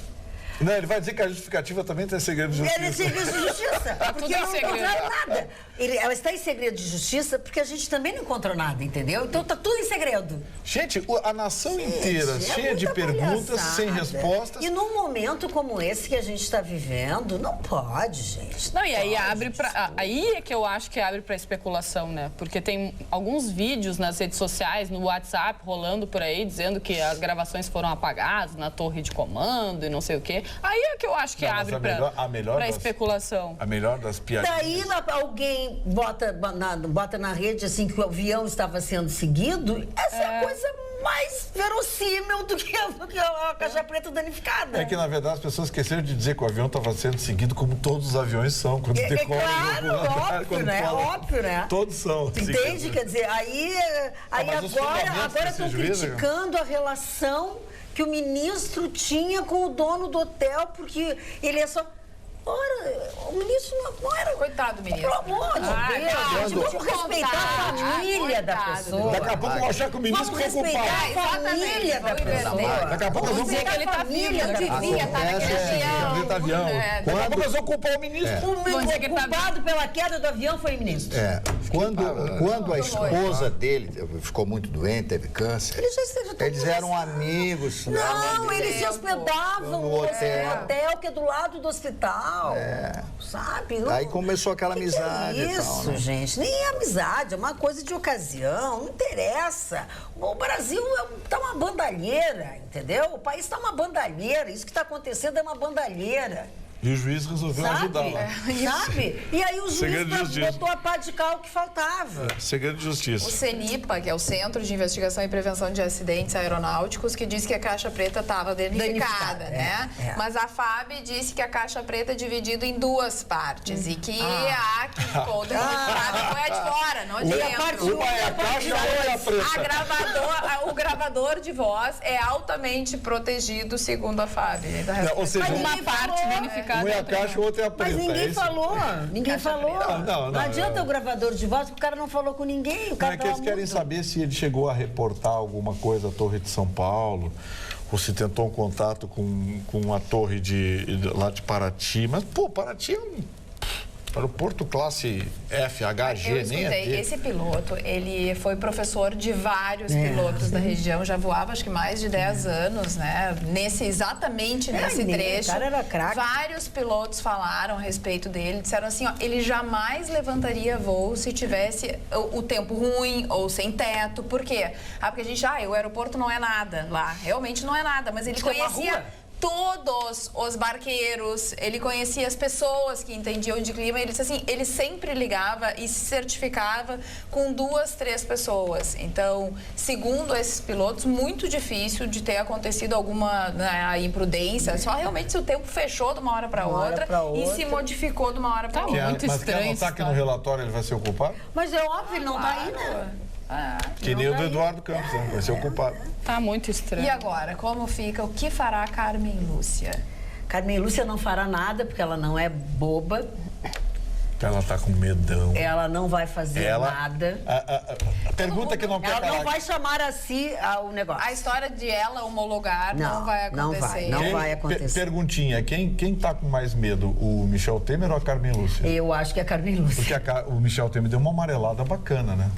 Speaker 5: Não, ele vai dizer que a justificativa também tem segredo de justiça.
Speaker 1: Ele é segredo de justiça, porque não encontraram nada. Ela está em segredo de justiça porque a gente também não encontrou nada, entendeu? Então tá tudo em segredo.
Speaker 5: Gente, a nação inteira cheia de perguntas, sem respostas.
Speaker 1: E num momento como esse que a gente está vivendo, não pode, gente.
Speaker 6: Não, e aí abre para aí é que eu acho que abre para especulação, né? Porque tem alguns vídeos nas redes sociais, no WhatsApp, rolando por aí, dizendo que as gravações foram apagadas na torre de comando e não sei o quê. Aí é que eu acho que abre para especulação.
Speaker 5: A melhor das piadinhas.
Speaker 1: Daí alguém bota na rede assim que o avião estava sendo seguido. Essa é a coisa mais verossímil do que a caixa preta danificada.
Speaker 5: É que, na verdade, as pessoas esqueceram de dizer que o avião estava sendo seguido como todos os aviões são. Quando decolam,
Speaker 1: óbvio, né? Óbvio, né?
Speaker 5: Todos são.
Speaker 1: Entende? Quer dizer, aí agora estão criticando a relação que o ministro tinha com o dono do hotel, porque ele é só... Ora, o ministro não era...
Speaker 2: Coitado do ministro.
Speaker 1: Pelo amor de Deus, vamos respeitar a família da pessoa.
Speaker 5: Daqui a pouco vão achar que o ministro
Speaker 1: vamos respeitar a família da pessoa.
Speaker 5: Daqui a pouco nós vamos
Speaker 6: dizer que ele tá vivo,
Speaker 2: não devia estar naquele avião.
Speaker 5: Daqui a pouco nós vamos culpar o ministro.
Speaker 1: O culpado pela queda do avião foi o ministro.
Speaker 4: Quando a esposa dele ficou muito doente, teve câncer, eles eram amigos.
Speaker 1: Não, eles se hospedavam no hotel que é do lado do hospital. Sabe?
Speaker 4: Aí começou aquela amizade.
Speaker 1: Que é isso,
Speaker 4: tal, né?
Speaker 1: gente? Nem é amizade, é uma coisa de ocasião, não interessa. O Brasil tá uma bandalheira, entendeu? O país tá uma bandalheira, isso que tá acontecendo é uma bandalheira.
Speaker 5: E o juiz resolveu ajudar lá.
Speaker 1: Sabe? E aí o juiz botou a pá de cal que faltava.
Speaker 5: Segredo de justiça.
Speaker 2: O CENIPA, que é o Centro de Investigação e Prevenção de Acidentes Aeronáuticos, que disse que a caixa preta estava danificada, né? Mas a FAB disse que a caixa preta é dividida em duas partes e que a que ficou danificada foi a de fora, não a de dentro.
Speaker 5: Uma é a caixa e a outra é a preta.
Speaker 2: O gravador de voz é altamente protegido, segundo a FAB.
Speaker 5: Ou seja,
Speaker 6: uma parte danificada.
Speaker 5: Um é a caixa, o outro é a preta.
Speaker 1: Mas ninguém falou. Ninguém falou. Não adianta o gravador de voz, porque o cara não falou com ninguém. O cara
Speaker 5: que eles querem saber se ele chegou a reportar alguma coisa à Torre de São Paulo, ou se tentou um contato com a torre lá de Paraty. Mas, pô, Paraty é um aeroporto classe FHG,
Speaker 2: eu
Speaker 5: nem é.
Speaker 2: Esse piloto, ele foi professor de vários pilotos da região, já voava acho que mais de 10 anos, né? Exatamente nesse trecho.
Speaker 1: O cara era craque.
Speaker 2: Vários pilotos falaram a respeito dele, disseram assim, ó, ele jamais levantaria voo se tivesse o tempo ruim ou sem teto. Por quê? Porque a gente, o aeroporto não é nada lá, realmente não é nada, mas ele conhecia todos os barqueiros, ele conhecia as pessoas que entendiam de clima, ele disse assim, ele sempre ligava e se certificava com 2, 3 pessoas. Então, segundo esses pilotos, muito difícil de ter acontecido alguma imprudência, só realmente se o tempo fechou de uma hora para outra e se modificou de uma hora para outra.
Speaker 6: Muito estranho.
Speaker 5: Mas quer anotar que no relatório ele vai ser o culpado?
Speaker 1: Mas é óbvio, ele não tá aí, né?
Speaker 5: Que nem o do Eduardo Campos, né? Vai ser o culpado.
Speaker 6: Tá muito estranho.
Speaker 2: E agora, como fica? O que fará a Carmen Lúcia?
Speaker 1: Carmen Lúcia não fará nada, porque ela não é boba.
Speaker 5: Ela tá com medão.
Speaker 1: Ela não vai fazer nada.
Speaker 5: A pergunta que não quer
Speaker 1: Ela não vai chamar a si o negócio.
Speaker 2: A história de ela homologar não vai acontecer.
Speaker 1: Não vai acontecer.
Speaker 5: Perguntinha, quem tá com mais medo, o Michel Temer ou a Carmen Lúcia?
Speaker 1: Eu acho que é a Carmen Lúcia.
Speaker 5: Porque o Michel Temer deu uma amarelada bacana, né?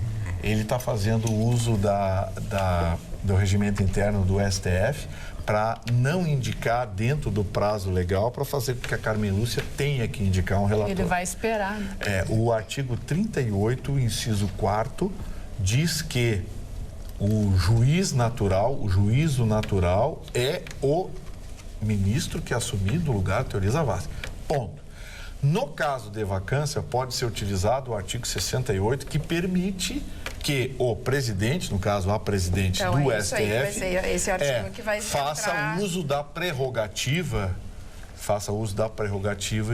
Speaker 5: Ele está fazendo uso do regimento interno do STF para não indicar dentro do prazo legal para fazer com que a Carmen Lúcia tenha que indicar um relator.
Speaker 6: Ele vai esperar.
Speaker 5: O artigo 38, inciso 4º, diz que o juízo natural é o ministro que assumir do lugar Teori Zavascki. Ponto. No caso de vacância, pode ser utilizado o artigo 68, que permite que o presidente, no caso a presidente do STF,
Speaker 2: esse artigo que vai
Speaker 5: faça uso da prerrogativa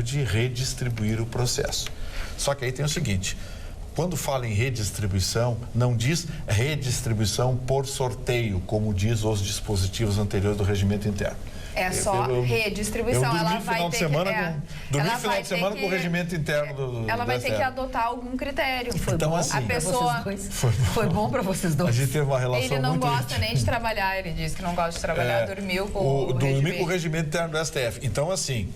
Speaker 5: de redistribuir o processo. Só que aí tem o seguinte, quando fala em redistribuição, não diz redistribuição por sorteio, como diz os dispositivos anteriores do regimento interno.
Speaker 2: É só redistribuição.
Speaker 5: Ela vai ter dormir final de semana com o regimento interno do
Speaker 2: Ela vai ter que adotar algum critério.
Speaker 5: Então, assim,
Speaker 2: a pessoa...
Speaker 1: Foi bom para vocês dois.
Speaker 5: A gente teve uma relação
Speaker 2: Ele não
Speaker 5: muito
Speaker 2: gosta
Speaker 5: íntima.
Speaker 2: nem de trabalhar, ele disse que não gosta de trabalhar, dormiu com o
Speaker 5: regimento interno do STF. Então, assim,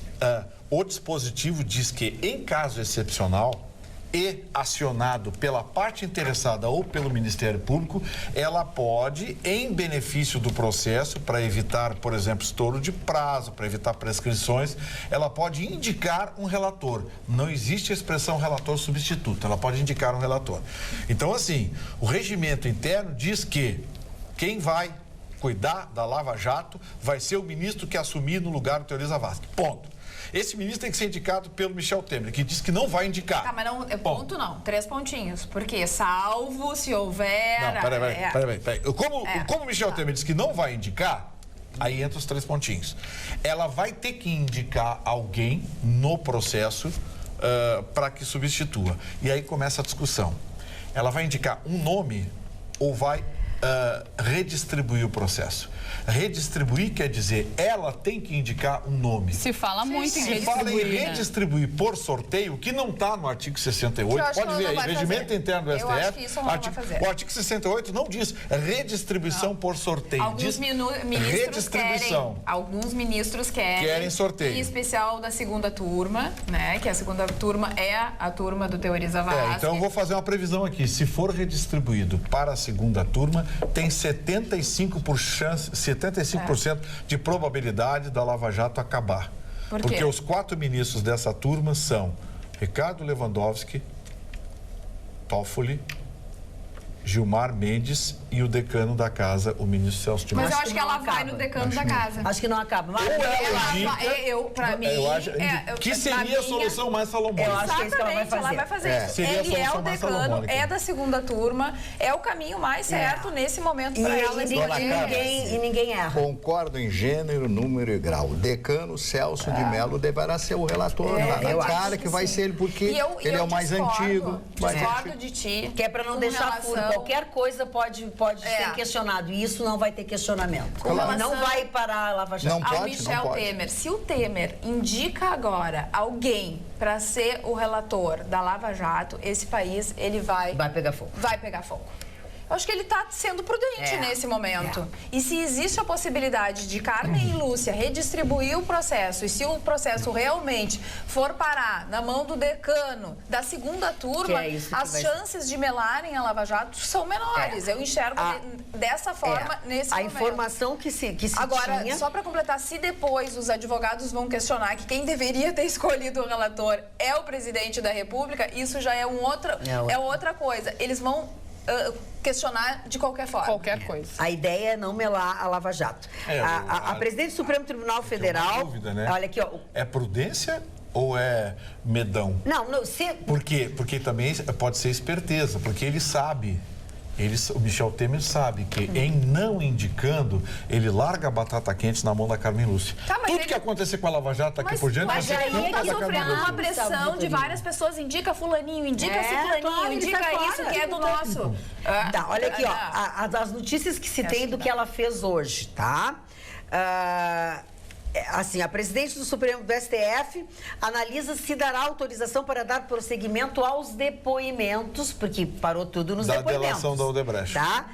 Speaker 5: o dispositivo diz que, em caso excepcional, e acionado pela parte interessada ou pelo Ministério Público, ela pode, em benefício do processo, para evitar, por exemplo, estouro de prazo, para evitar prescrições, ela pode indicar um relator. Não existe a expressão relator substituto, ela pode indicar um relator. Então, assim, o regimento interno diz que quem vai cuidar da Lava Jato vai ser o ministro que assumir no lugar do Teori Zavascki. Ponto. esse ministro tem que ser indicado pelo Michel Temer, que disse que não vai indicar.
Speaker 2: Tá, mas não, ponto não, 3 pontinhos. Porque salvo se houver...
Speaker 5: Não, peraí. Como o Michel Temer disse que não vai indicar, aí entra os 3 pontinhos. Ela vai ter que indicar alguém no processo para que substitua. E aí começa a discussão. Ela vai indicar um nome ou vai redistribuir o processo? Redistribuir quer dizer, ela tem que indicar um nome.
Speaker 6: Se fala muito em redistribuir.
Speaker 5: Se fala em redistribuir por sorteio, que não está no artigo 68, pode ver aí, regimento interno do STF.
Speaker 2: Eu acho que isso não vai fazer.
Speaker 5: O artigo 68 não diz redistribuição por sorteio.
Speaker 2: Alguns ministros querem
Speaker 5: sorteio.
Speaker 2: Em especial da segunda turma, né? Que a segunda turma é a turma do Teoriza Vasque.
Speaker 5: Então eu vou fazer uma previsão aqui. Se for redistribuído para a segunda turma, tem 75% de probabilidade da Lava Jato acabar.
Speaker 2: Por quê?
Speaker 5: Porque os 4 ministros dessa turma são Ricardo Lewandowski, Toffoli, Gilmar Mendes e o decano da casa, o ministro Celso de Mello.
Speaker 2: Mas eu acho que ela vai no decano da casa.
Speaker 1: Acho que não acaba. Mas
Speaker 5: que seria a solução mais salomônica.
Speaker 1: Eu acho que é isso que ela vai fazer.
Speaker 2: Ele é o decano, é da segunda turma, é o caminho mais certo nesse momento para ela.
Speaker 1: E ninguém erra.
Speaker 4: Concordo em gênero, número e grau. O decano Celso de Mello deverá ser o relator. Na cara que vai ser ele, porque ele é o mais antigo.
Speaker 2: Discordo de ti.
Speaker 1: Que é para não deixar furo. Qualquer coisa pode ser questionado. E isso não vai ter questionamento. Não vai parar a Lava Jato.
Speaker 2: Ao Michel Temer. Se o Temer indica agora alguém para ser o relator da Lava Jato, esse país, ele vai
Speaker 1: pegar fogo.
Speaker 2: Vai pegar fogo. Eu acho que ele está sendo prudente nesse momento. E se existe a possibilidade de Carmen e Lúcia redistribuir o processo, e se o processo realmente for parar na mão do decano da segunda turma, as chances de melarem a Lava Jato são menores. Eu enxergo dessa forma nesse momento.
Speaker 1: A informação que se
Speaker 2: Agora,
Speaker 1: tinha...
Speaker 2: só para completar, se depois os advogados vão questionar que quem deveria ter escolhido o relator é o presidente da República, isso já é outra coisa. Eles vão questionar de qualquer forma.
Speaker 6: Qualquer coisa.
Speaker 1: A ideia é não melar a Lava Jato. A presidente do Supremo Tribunal Federal...
Speaker 5: Tem uma dúvida, né?
Speaker 1: Olha aqui, ó.
Speaker 5: É prudência ou é medão?
Speaker 1: Não.
Speaker 5: Por quê? Porque também pode ser esperteza, porque ele sabe... O Michel Temer sabe que em não indicando, ele larga a batata quente na mão da Carmen Lúcia. Tudo que acontecer com a Lava Jato aqui por diante...
Speaker 2: Mas aí ele está sofrendo uma pressão de várias pessoas. Indica fulaninho, indica ciclaninho, indica isso que é do nosso.
Speaker 1: Tá, olha aqui, ó. As notícias que se tem do que ela fez hoje, tá? Assim, a presidente do Supremo do STF analisa se dará autorização para dar prosseguimento aos depoimentos, porque parou tudo nos depoimentos.
Speaker 5: Da delação da Odebrecht.
Speaker 1: Tá?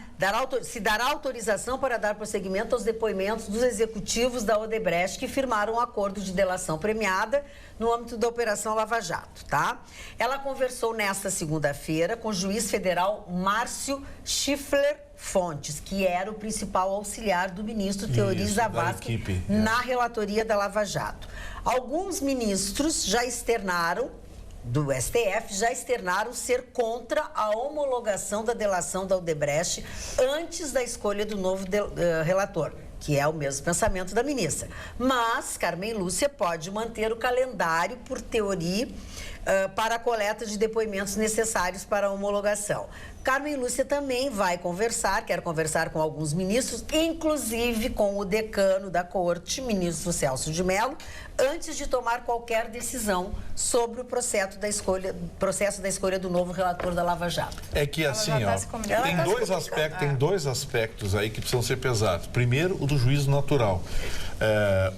Speaker 1: Se dará autorização para dar prosseguimento aos depoimentos dos executivos da Odebrecht que firmaram um acordo de delação premiada no âmbito da Operação Lava Jato, tá? Ela conversou nesta segunda-feira com o juiz federal Márcio Schiffler Fontes, que era o principal auxiliar do ministro Teoriza Vasque na relatoria da Lava Jato. Alguns ministros já externaram, do STF, já externaram ser contra a homologação da delação da Odebrecht antes da escolha do novo relator, que é o mesmo pensamento da ministra. Mas Carmen Lúcia pode manter o calendário, por teoria, para a coleta de depoimentos necessários para a homologação. Carmen Lúcia também quer conversar com alguns ministros, inclusive com o decano da corte, ministro Celso de Mello, antes de tomar qualquer decisão sobre o processo da escolha do novo relator da Lava Jato.
Speaker 5: É que assim, tem dois aspectos aí que precisam ser pesados. Primeiro, o do juízo natural.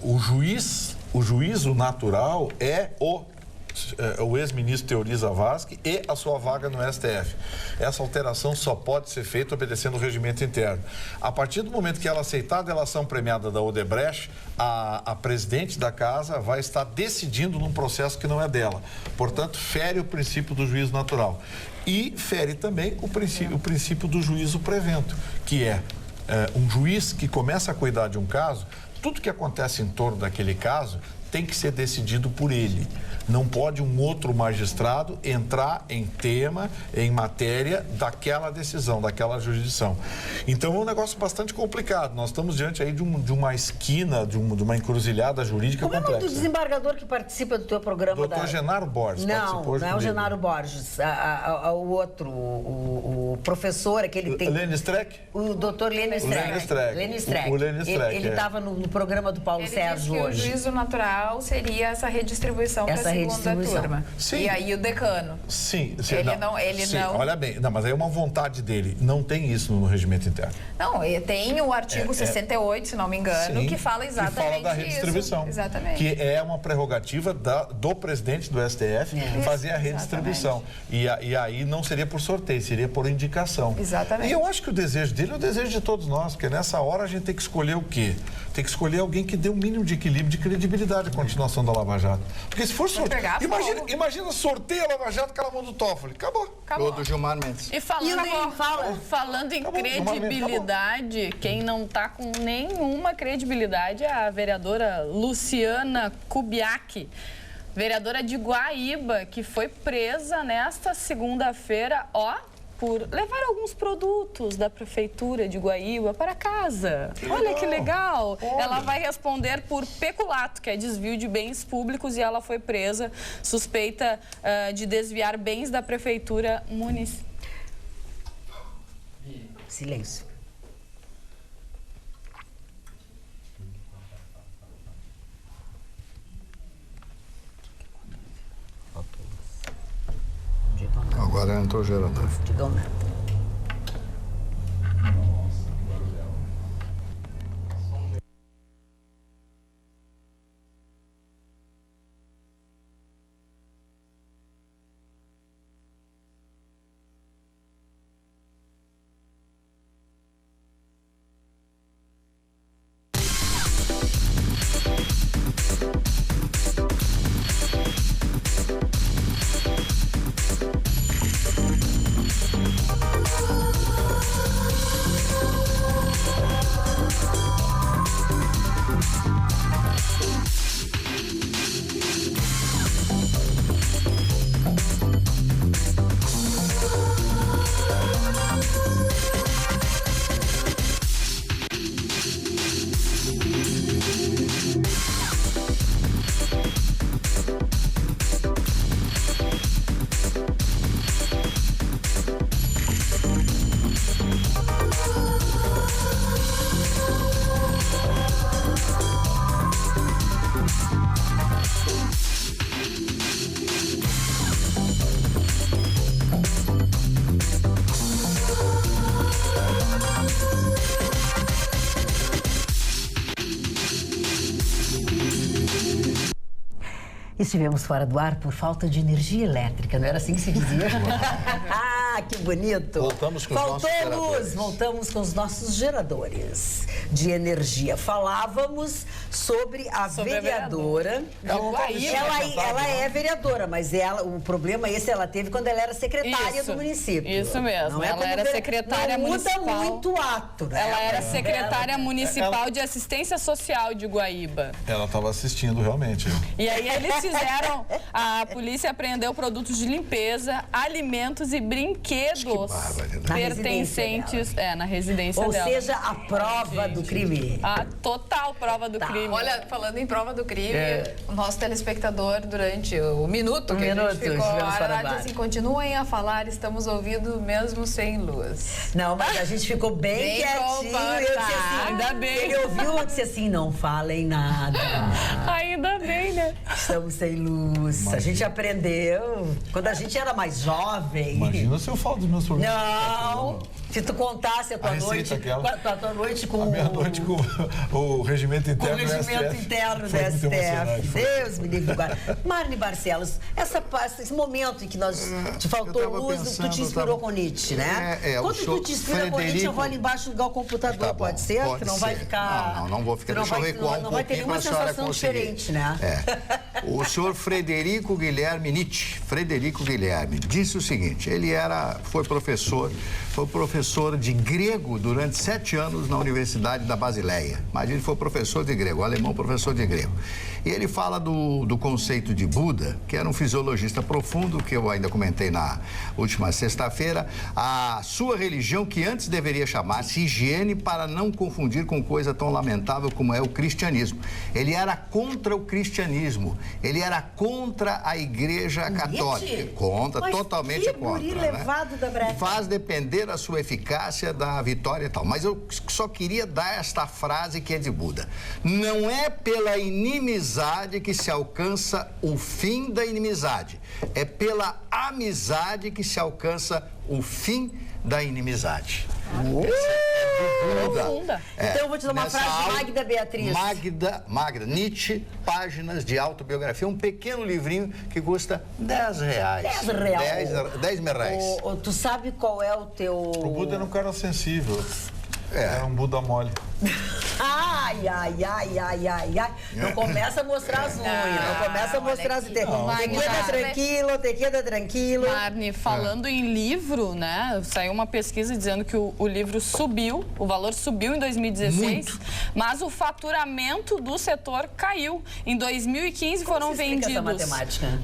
Speaker 5: O juízo natural é o ex-ministro Teoriza Vasque e a sua vaga no STF. Essa alteração só pode ser feita obedecendo o regimento interno. A partir do momento que ela aceitar a delação premiada da Odebrecht, a presidente da casa vai estar decidindo num processo que não é dela. Portanto, fere o princípio do juízo natural. E fere também o princípio do juízo prevento, que é um juiz que começa a cuidar de um caso, tudo que acontece em torno daquele caso tem que ser decidido por ele. Não pode um outro magistrado entrar em tema, em matéria daquela decisão, daquela jurisdição. Então é um negócio bastante complicado. Nós estamos diante aí de uma esquina, de uma encruzilhada jurídica complexa.
Speaker 1: Como é o nome do desembargador que participa do teu programa?
Speaker 5: Doutor Genaro Borges.
Speaker 1: Não é o Genaro Borges. O outro, o professor, aquele que tem...
Speaker 5: Lênin Streck?
Speaker 1: O doutor Lênin Streck.
Speaker 5: Lênin Streck.
Speaker 1: Ele estava no programa do Paulo Sérgio hoje.
Speaker 2: Ele disse que o juízo natural seria essa redistribuição para a segunda turma.
Speaker 5: Sim.
Speaker 2: E aí o decano.
Speaker 5: Sim.
Speaker 2: Ele não...
Speaker 5: Olha bem, não, mas aí é uma vontade dele. Não tem isso no regimento interno.
Speaker 2: Não, tem o artigo 68, se não me engano, que fala exatamente
Speaker 5: que fala da redistribuição.
Speaker 2: Isso. Exatamente.
Speaker 5: Que é uma prerrogativa do presidente do STF fazer a redistribuição. E aí não seria por sorteio, seria por indicação.
Speaker 2: Exatamente.
Speaker 5: E eu acho que o desejo dele é o desejo de todos nós, porque nessa hora a gente tem que escolher o quê? Tem que escolher alguém que dê um mínimo de equilíbrio, de credibilidade à continuação da Lava Jato. Porque se for sorteio... Imagina sorteio a Lava Jato com a mão do Toffoli. Acabou.
Speaker 4: Ou do Gilmar Mendes.
Speaker 6: E falando em credibilidade, quem não está com nenhuma credibilidade é a vereadora Luciana Kubiak, vereadora de Guaíba, que foi presa nesta segunda-feira, por levar alguns produtos da prefeitura de Guaíba para casa. Olha que legal! Ela vai responder por peculato, que é desvio de bens públicos, e ela foi presa suspeita de desviar bens da prefeitura municipal.
Speaker 1: Silêncio.
Speaker 4: Agora entrou o gerador.
Speaker 1: Digam nada. Estivemos fora do ar por falta de energia elétrica, não era assim que se dizia? Ah, que bonito!
Speaker 4: Voltamos com os nossos geradores.
Speaker 1: Voltamos com os nossos geradores de energia. Falávamos sobre a vereadora. Ela é vereadora, mas o problema ela teve quando ela era secretária do município.
Speaker 6: Isso mesmo, ela era secretária municipal.
Speaker 1: Muda muito o ato, né?
Speaker 6: Ela era secretária municipal de assistência social de Guaíba.
Speaker 5: Ela estava assistindo realmente.
Speaker 6: E aí eles fizeram, a polícia apreendeu produtos de limpeza, alimentos e brinquedos pertencentes na residência dela.
Speaker 1: Ou seja, a prova do crime.
Speaker 6: A total prova do crime.
Speaker 2: Olha, falando em prova do crime, o nosso telespectador, durante o minuto que a gente ficou, assim, continuem a falar, estamos ouvindo mesmo sem luz.
Speaker 1: Não, mas a gente ficou bem quietinho. Eu disse assim,
Speaker 6: ainda bem.
Speaker 1: Ele ouviu e disse assim, não falem nada.
Speaker 6: Ainda bem, né?
Speaker 1: Estamos sem luz. Imagina. A gente aprendeu quando a gente era mais jovem.
Speaker 5: Imagina se eu falo dos meus problemas.
Speaker 1: Não. Se tu contasse a tua noite com...
Speaker 5: A minha noite com o regimento interno do STF.
Speaker 1: O regimento interno do STF. Deus me livre agora. Marne Barcelos, esse momento em que te faltou luz, tu te inspirou com Nietzsche, né? Quando tu te inspira com Nietzsche, eu vou ali embaixo ligar o computador, tá bom, pode ser?
Speaker 4: Pode
Speaker 1: que não
Speaker 4: ser.
Speaker 1: vai ficar...
Speaker 4: Não vou ficar. Deixa eu recuar um pouquinho para a senhora conseguir. Não vai ter nenhuma sensação diferente, né? O senhor Frederico Guilherme Nietzsche, Frederico Guilherme, disse o seguinte, ele foi professor professor de grego durante 7 anos na Universidade da Basileia. Imagina, ele foi professor de grego, alemão professor de grego. E ele fala do conceito de Buda, que era um fisiologista profundo, que eu ainda comentei na última sexta-feira. A sua religião, que antes deveria chamar-se higiene, para não confundir com coisa tão lamentável como é o cristianismo. Ele era contra o cristianismo, ele era contra a Igreja Católica. Contra, totalmente contra.
Speaker 1: Levado da brecha.
Speaker 4: Faz depender a sua eficácia da vitória e tal. Mas eu só queria dar esta frase que é de Buda. Não é pela inimizade que se alcança o fim da inimizade. É pela amizade que se alcança o fim da inimizade.
Speaker 1: Profunda. Então eu vou te dar uma frase de Magda Beatriz.
Speaker 4: Magda, Nietzsche, páginas de autobiografia, um pequeno livrinho que custa R$10. 10 mil reais.
Speaker 1: Tu sabe qual é o teu...
Speaker 5: O Buda era um cara sensível. Era um Buda mole.
Speaker 1: Ai. Não começa a mostrar as unhas, não começa a mostrar as ideias. Te queda tranquilo.
Speaker 6: Marne, falando em livro, né? Saiu uma pesquisa dizendo que o livro subiu, o valor subiu em 2016, muito. Mas o faturamento do setor caiu. Em 2015 foram vendidos...
Speaker 1: essa matemática?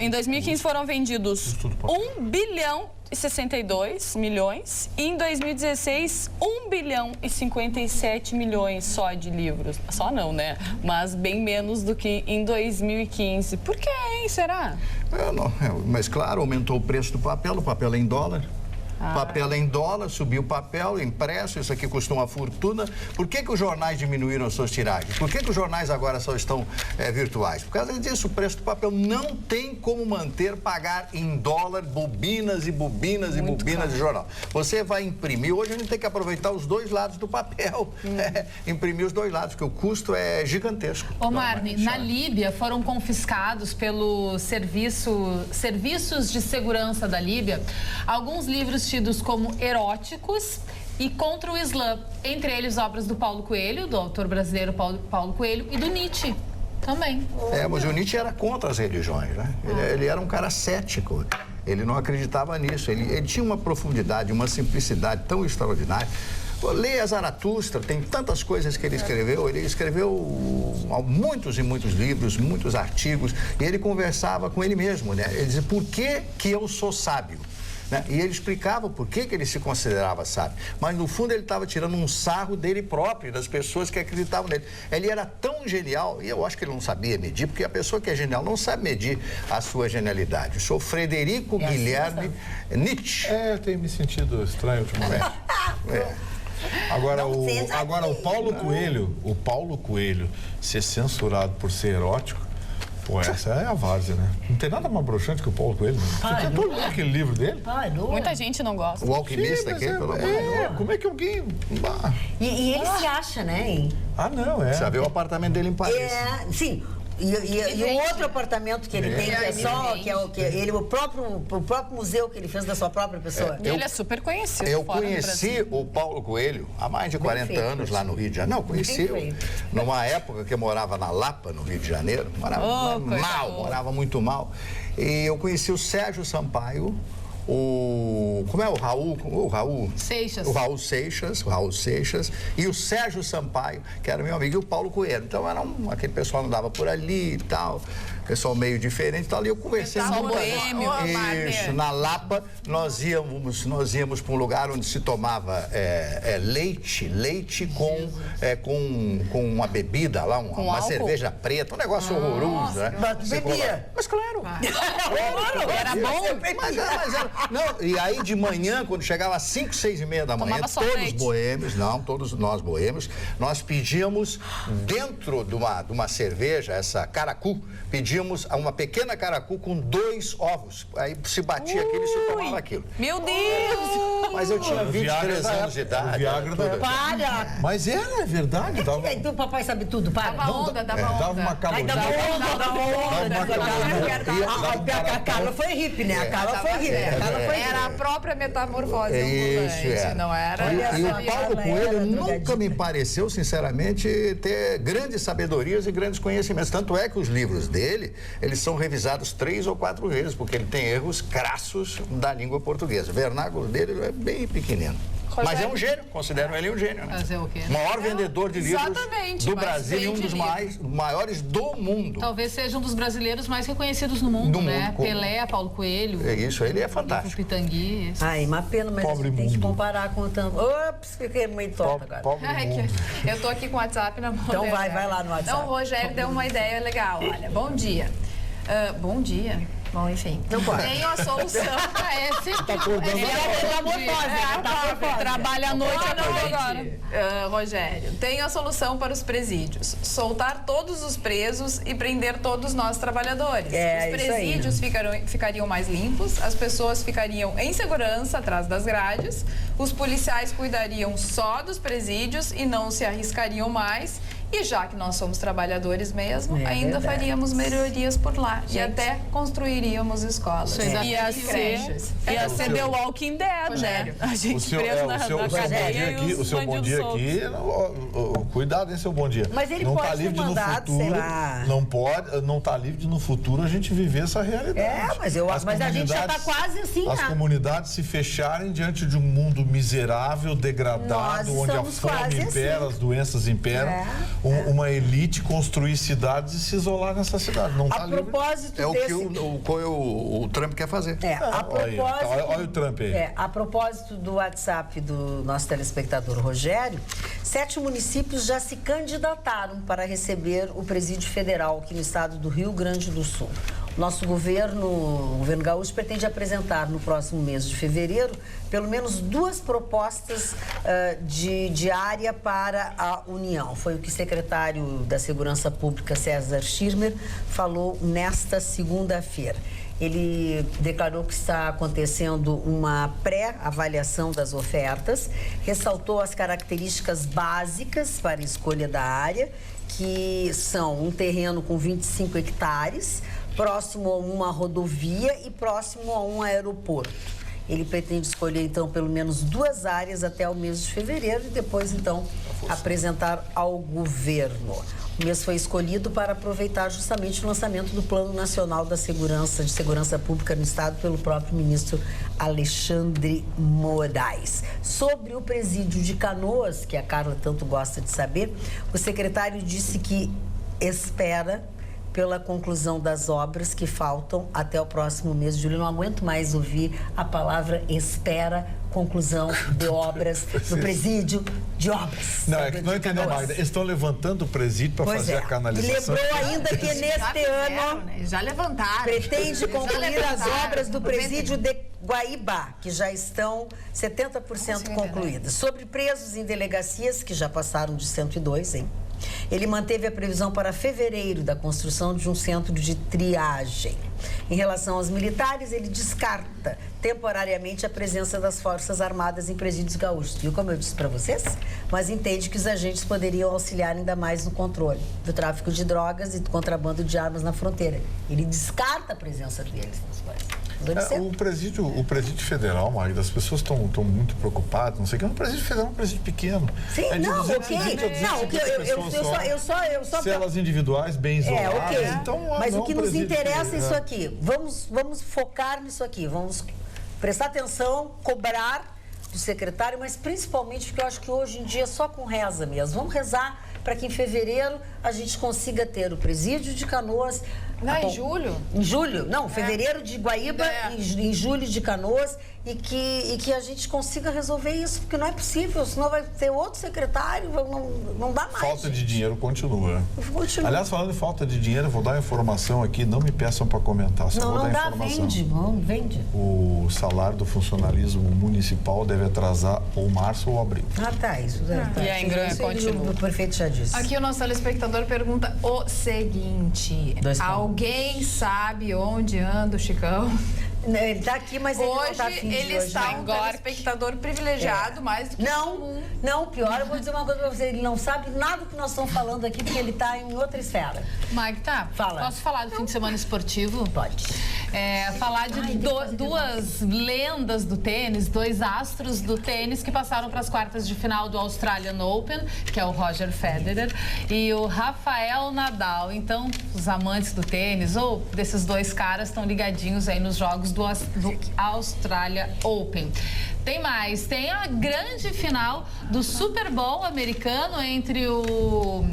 Speaker 6: Em 2015 foram vendidos 1 bilhão e 62 milhões e em 2016 1 bilhão e 57 milhões só de livros. Só não, né? Mas bem menos do que em 2015. Por que, hein? Será?
Speaker 4: Mas claro, aumentou o preço do papel, o papel é em dólar. Papel em dólar, subiu o papel, impresso, isso aqui custa uma fortuna. Por que os jornais diminuíram as suas tiragens? Por que os jornais agora só estão virtuais? Por causa disso, o preço do papel não tem como pagar em dólar bobinas e bobinas e bobinas de jornal. Você vai imprimir, hoje a gente tem que aproveitar os dois lados do papel, imprimir os dois lados, porque o custo é gigantesco.
Speaker 3: Ô Marne, na Líbia foram confiscados pelos serviços de segurança da Líbia alguns livros tidos como eróticos e contra o Islã, entre eles obras do Paulo Coelho, do autor brasileiro Paulo Coelho, e do Nietzsche também.
Speaker 4: Mas o Nietzsche era contra as religiões, né? Ele era um cara cético, ele não acreditava nisso, ele tinha uma profundidade, uma simplicidade tão extraordinária. Leia Zaratustra, tem tantas coisas que ele escreveu muitos e muitos livros, muitos artigos, e ele conversava com ele mesmo, né? Ele dizia, por que eu sou sábio? Né? E ele explicava por que ele se considerava sábio. Mas, no fundo, ele estava tirando um sarro dele próprio, das pessoas que acreditavam nele. Ele era tão genial, e eu acho que ele não sabia medir, porque a pessoa que é genial não sabe medir a sua genialidade. Eu sou Frederico Guilherme Nietzsche.
Speaker 5: Eu tenho me sentido estranho ultimamente. Agora o Paulo Coelho ser censurado por ser erótico, essa é a várzea, né? Não tem nada mais broxante que o Paulo Coelho. Você tem todo mundo aquele livro dele?
Speaker 6: Muita gente não gosta.
Speaker 4: O Alquimista, pelo amor de Deus.
Speaker 5: Como é que alguém...
Speaker 1: E ele se acha, né?
Speaker 5: Não, é.
Speaker 4: Já viu o apartamento dele em Paris?
Speaker 1: Sim. E o outro apartamento que ele tem, que é só, o próprio museu que ele fez da sua própria pessoa.
Speaker 6: Ele é super conhecido.
Speaker 4: Eu conheci o Paulo Coelho há mais de 40 anos lá no Rio de Janeiro. Não, conheci numa época que eu morava na Lapa, no Rio de Janeiro. Morava muito mal. E eu conheci o Sérgio Sampaio, como é o Raul
Speaker 3: Seixas.
Speaker 4: O Raul Seixas e o Sérgio Sampaio, que era meu amigo, e o Paulo Coelho. Então aquele pessoal andava por ali e tal, pessoal meio diferente e tal. E eu conversei muito. Na Lapa, nós íamos para um lugar onde se tomava leite com uma bebida lá, uma cerveja preta, um negócio horroroso, né?
Speaker 1: Bebia.
Speaker 4: Mas claro.
Speaker 6: Era bom?
Speaker 4: Mas era. Não, e aí de manhã, quando chegava às 5, 6 e meia da manhã, todos nós boêmios, nós pedíamos dentro de uma cerveja, essa caracu, pedíamos uma pequena caracu com 2 ovos. Aí se batia aquilo e se tomava aquilo.
Speaker 6: Meu Deus!
Speaker 4: Mas eu tinha 23 anos de idade.
Speaker 1: Para!
Speaker 5: Mas é verdade.
Speaker 1: Então o papai sabe tudo, para.
Speaker 2: Dava onda.
Speaker 5: Dava uma caloria.
Speaker 1: A Carla foi hippie, né? A Carla foi hippie.
Speaker 2: Era a própria metamorfose ambulante, não era?
Speaker 4: E o Paulo Coelho nunca me pareceu, sinceramente, ter grandes sabedorias e grandes conhecimentos. Tanto é que os livros dele dele, eles são revisados 3 ou 4 vezes, porque ele tem erros crassos da língua portuguesa. O vernáculo dele é bem pequenino. Rogério. Mas é um gênio, considero ele um gênio. Né?
Speaker 3: Fazer o quê?
Speaker 4: O maior vendedor de livros do Brasil e um dos maiores do mundo.
Speaker 3: Talvez seja um dos brasileiros mais reconhecidos no mundo, né? Pelé, Paulo Coelho.
Speaker 4: É isso, ele é fantástico.
Speaker 3: Pitangui.
Speaker 1: Ai, uma pena, mas
Speaker 7: Pobre
Speaker 1: tem que
Speaker 7: mundo.
Speaker 1: comparar com o tanto. Ops, fiquei meio torta agora.
Speaker 7: Pobre mundo.
Speaker 2: Eu tô aqui com o WhatsApp na mão.
Speaker 1: Então vai lá no WhatsApp.
Speaker 2: Não, o Rogério deu uma ideia legal. Olha, bom dia. Bom dia. Bom, enfim.
Speaker 1: Não pode.
Speaker 2: Tenho a solução.
Speaker 6: Trabalha à noite agora.
Speaker 2: Rogério, tenho a solução para os presídios. Soltar todos os presos e prender todos nós trabalhadores. Os presídios ficariam mais limpos, as pessoas ficariam em segurança atrás das grades, os policiais cuidariam só dos presídios e não se arriscariam mais. E já que nós somos trabalhadores mesmo, ainda faríamos melhorias por lá. Gente. E até construiríamos escolas.
Speaker 6: Ia ser The Walking Dead,
Speaker 2: Rogério.
Speaker 6: né? A gente preso na cadeia e
Speaker 5: o seu bom dia aqui, cuidado, hein, seu bom dia.
Speaker 1: Mas ele
Speaker 5: não
Speaker 1: pode
Speaker 5: tá livre
Speaker 1: ser mandado,
Speaker 5: no futuro,
Speaker 1: sei lá.
Speaker 5: não tá livre de no futuro a gente viver essa realidade.
Speaker 1: Mas a gente já tá quase assim,
Speaker 5: As comunidades se fecharem diante de um mundo miserável, degradado, onde a fome impera, as doenças imperam. Uma elite construir cidades e se isolar nessa cidade. Não tá livre.
Speaker 1: Propósito
Speaker 4: é o que o Trump quer fazer.
Speaker 5: Olha o Trump aí.
Speaker 1: A propósito do WhatsApp do nosso telespectador Rogério, 7 municípios já se candidataram para receber o presídio federal aqui no estado do Rio Grande do Sul. Nosso governo, o governo gaúcho, pretende apresentar no próximo mês de fevereiro pelo menos 2 propostas de área para a União. Foi o que o secretário da Segurança Pública, César Schirmer, falou nesta segunda-feira. Ele declarou que está acontecendo uma pré-avaliação das ofertas, ressaltou as características básicas para a escolha da área, que são um terreno com 25 hectares, próximo a uma rodovia e próximo a um aeroporto. Ele pretende escolher, então, pelo menos 2 áreas até o mês de fevereiro e depois, então, apresentar ao governo. O mês foi escolhido para aproveitar justamente o lançamento do Plano Nacional de Segurança Pública no Estado pelo próprio ministro Alexandre Moraes. Sobre o presídio de Canoas, que a Carla tanto gosta de saber, o secretário disse que espera pela conclusão das obras que faltam até o próximo mês de julho. Não aguento mais ouvir a palavra espera, conclusão de obras no presídio de obras.
Speaker 5: Não, é que não entendeu, Magda. Eles estão levantando o presídio para fazer a canalização.
Speaker 1: Lembrou ainda que neste ano
Speaker 2: já levantaram.
Speaker 1: Pretende concluir as obras do presídio de Guaíba, que já estão 70% concluídas. Sobre presos em delegacias, que já passaram de 102, hein? Ele manteve a previsão para fevereiro da construção de um centro de triagem. Em relação aos militares, ele descarta temporariamente a presença das Forças Armadas em presídios gaúchos. Viu como eu disse para vocês? Mas entende que os agentes poderiam auxiliar ainda mais no controle do tráfico de drogas e do contrabando de armas na fronteira. Ele descarta a presença deles nas forças.
Speaker 5: O presídio federal, Magda, as pessoas estão muito preocupadas, não sei o que, é um presídio federal, um presídio pequeno.
Speaker 1: Sim, eu só...
Speaker 5: Celas individuais, bem isoladas. Então,
Speaker 1: mas o que nos interessa é isso aqui. Vamos focar nisso aqui, vamos prestar atenção, cobrar do secretário, mas principalmente porque eu acho que hoje em dia é só com reza mesmo. Vamos rezar para que em fevereiro a gente consiga ter o presídio de Canoas.
Speaker 2: Em julho?
Speaker 1: Em julho, não, fevereiro de Guaíba, em julho de Canoas, e que a gente consiga resolver isso, porque não é possível, senão vai ter outro secretário, não dá mais.
Speaker 5: Falta de dinheiro continua. Aliás, falando em falta de dinheiro, eu vou dar informação aqui, não me peçam para comentar, só vou dar informação.
Speaker 1: Vende.
Speaker 5: O salário do funcionalismo municipal deve atrasar ou março ou abril.
Speaker 1: Isso.
Speaker 6: E a Ingran continua.
Speaker 1: O prefeito já disse.
Speaker 2: Aqui o nosso telespectador pergunta o seguinte: alguém sabe onde anda o Chicão?
Speaker 1: Ele está aqui, mas ele não está afim de
Speaker 2: ele está um telespectador privilegiado, mais do que comum.
Speaker 1: Não, pior, eu vou dizer uma coisa para você, ele não sabe nada do que nós estamos falando aqui, porque ele está em outra esfera.
Speaker 3: Magda,
Speaker 1: fala.
Speaker 3: Posso falar do fim de semana esportivo?
Speaker 1: Pode.
Speaker 3: falar de duas lendas do tênis, dois astros do tênis que passaram para as quartas de final do Australian Open, que é o Roger Federer e o Rafael Nadal. Então, os amantes do tênis ou desses dois caras estão ligadinhos aí nos jogos do Australia Open. Tem mais, tem a grande final do Super Bowl americano entre o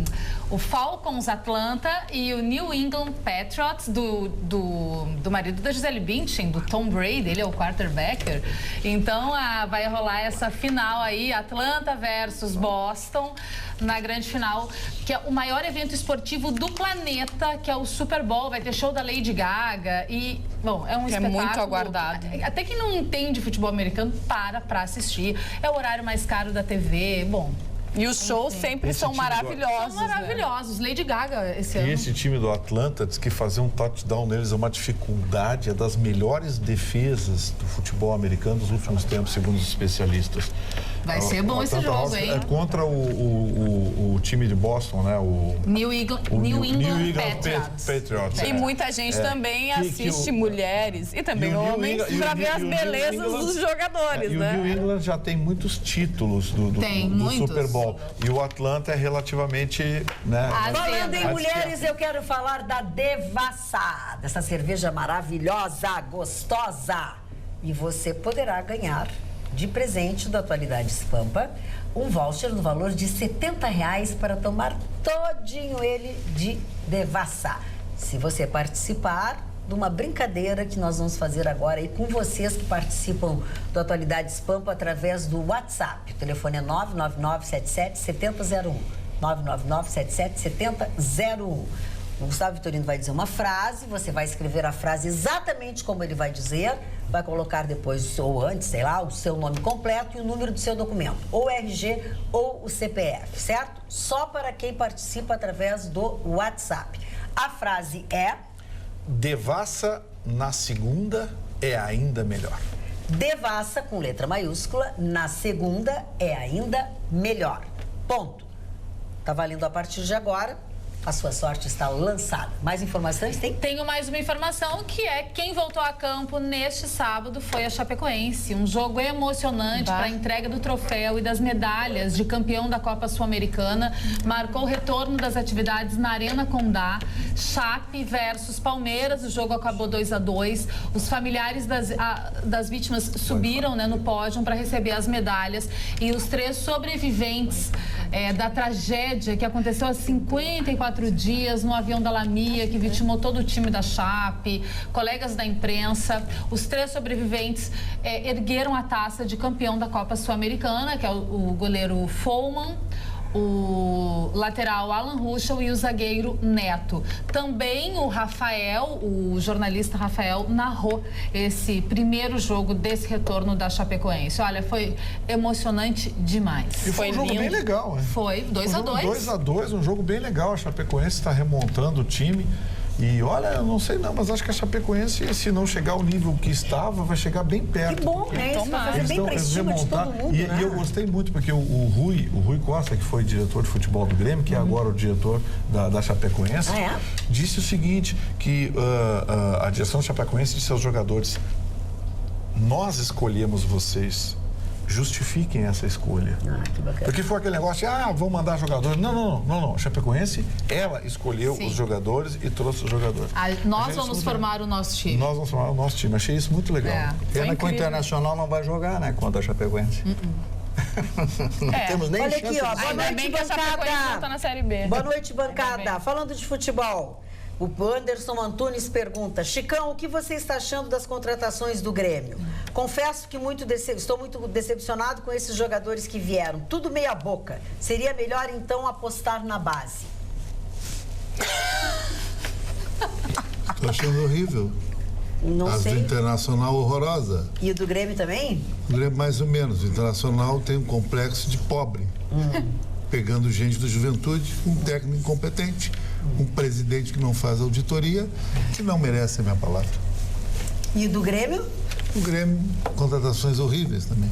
Speaker 3: Falcons Atlanta e o New England Patriots do marido da Gisele Bündchen, do Tom Brady, ele é o quarterbacker. Então vai rolar essa final aí, Atlanta versus Boston, na grande final, que é o maior evento esportivo do planeta, que é o Super Bowl. Vai ter show da Lady Gaga e, bom, é um espetáculo. É muito aguardado. Até quem não entende futebol americano para assistir. É o horário mais caro da TV, bom...
Speaker 6: E os shows sempre são maravilhosos.
Speaker 3: São maravilhosos. Lady Gaga esse ano.
Speaker 5: E esse time do Atlanta diz que fazer um touchdown neles é uma dificuldade, é das melhores defesas do futebol americano dos últimos tempos, segundo os especialistas.
Speaker 3: Vai ser bom esse jogo, hein?
Speaker 5: É contra o time de Boston, né? O
Speaker 3: New England Patriots.
Speaker 6: E muita gente também assiste mulheres e também homens para ver as belezas dos jogadores, né?
Speaker 5: E o New England já tem muitos títulos do Super Bowl. E o Atlanta é relativamente... né,
Speaker 1: falando em mulheres, eu quero falar da Devassa, dessa cerveja maravilhosa, gostosa. E você poderá ganhar de presente da Atualidades Pampa um voucher no valor de R$70 para tomar todinho ele de Devassa. Se você participar de uma brincadeira que nós vamos fazer agora aí com vocês que participam do Atualidades Pampa através do WhatsApp. O telefone é 999-77-7001. 999-77-7001. O Gustavo Vitorino vai dizer uma frase, você vai escrever a frase exatamente como ele vai dizer, vai colocar depois, ou antes, sei lá, o seu nome completo e o número do seu documento, ou RG ou o CPF, certo? Só para quem participa através do WhatsApp. A frase é...
Speaker 5: Devassa na segunda é ainda melhor.
Speaker 1: Devassa, com letra maiúscula, na segunda é ainda melhor. Ponto. Tá valendo a partir de agora. A sua sorte está lançada. Mais informações tem?
Speaker 3: Tenho mais uma informação, que é quem voltou a campo neste sábado foi a Chapecoense. Um jogo emocionante para a entrega do troféu e das medalhas de campeão da Copa Sul-Americana. Marcou o retorno das atividades na Arena Condá. Chape versus Palmeiras. O jogo acabou 2-2. Os familiares das vítimas subiram, né, no pódio para receber as medalhas. E os 3 sobreviventes da tragédia que aconteceu há 54 dias no avião da Lamia, que vitimou todo o time da Chape, colegas da imprensa. Os 3 sobreviventes ergueram a taça de campeão da Copa Sul-Americana, que é o goleiro Follman, o lateral Alan Ruschel e o zagueiro Neto. Também o Rafael, o jornalista Rafael, narrou esse primeiro jogo desse retorno da Chapecoense. Olha, foi emocionante demais.
Speaker 5: E foi um jogo bem legal, né?
Speaker 3: Foi 2-2.
Speaker 5: 2-2, um jogo bem legal. A Chapecoense está remontando o time. E olha, eu não sei não, mas acho que a Chapecoense, se não chegar ao nível que estava, vai chegar bem perto.
Speaker 1: Que bom, né? Isso vai fazer bem pra cima de todo mundo,
Speaker 5: né? E eu gostei muito, porque o Rui Costa, que foi diretor de futebol do Grêmio, que é agora o diretor da Chapecoense, disse o seguinte, que a direção da Chapecoense disse aos jogadores: nós escolhemos vocês, justifiquem essa escolha.
Speaker 1: Que bacana.
Speaker 5: Porque foi aquele negócio de, vão mandar jogadores. Não. A Chapecoense, ela escolheu os jogadores e trouxe os jogadores.
Speaker 3: Nós vamos formar o nosso time.
Speaker 5: Nós vamos formar o nosso time. Achei isso muito legal.
Speaker 4: Pena que o Internacional não vai jogar, né, contra a Chapecoense. Não temos nem
Speaker 1: Olha
Speaker 4: chance.
Speaker 1: aqui, ó. Boa noite, bancada.
Speaker 6: Tá na Série B.
Speaker 1: Boa noite, bancada. Falando de futebol, o Anderson Antunes pergunta: Chicão, o que você está achando das contratações do Grêmio? Confesso que estou muito decepcionado com esses jogadores que vieram. Tudo meia boca. Seria melhor, então, apostar na base.
Speaker 7: Estou achando horrível.
Speaker 1: Não sei.
Speaker 7: Do Internacional horrorosa.
Speaker 1: E o do Grêmio também?
Speaker 7: O Grêmio mais ou menos. O Internacional tem um complexo de pobre. Pegando gente da juventude, um técnico incompetente, um presidente que não faz auditoria, que não merece a minha palavra.
Speaker 1: E o do Grêmio?
Speaker 7: O Grêmio, contratações horríveis também.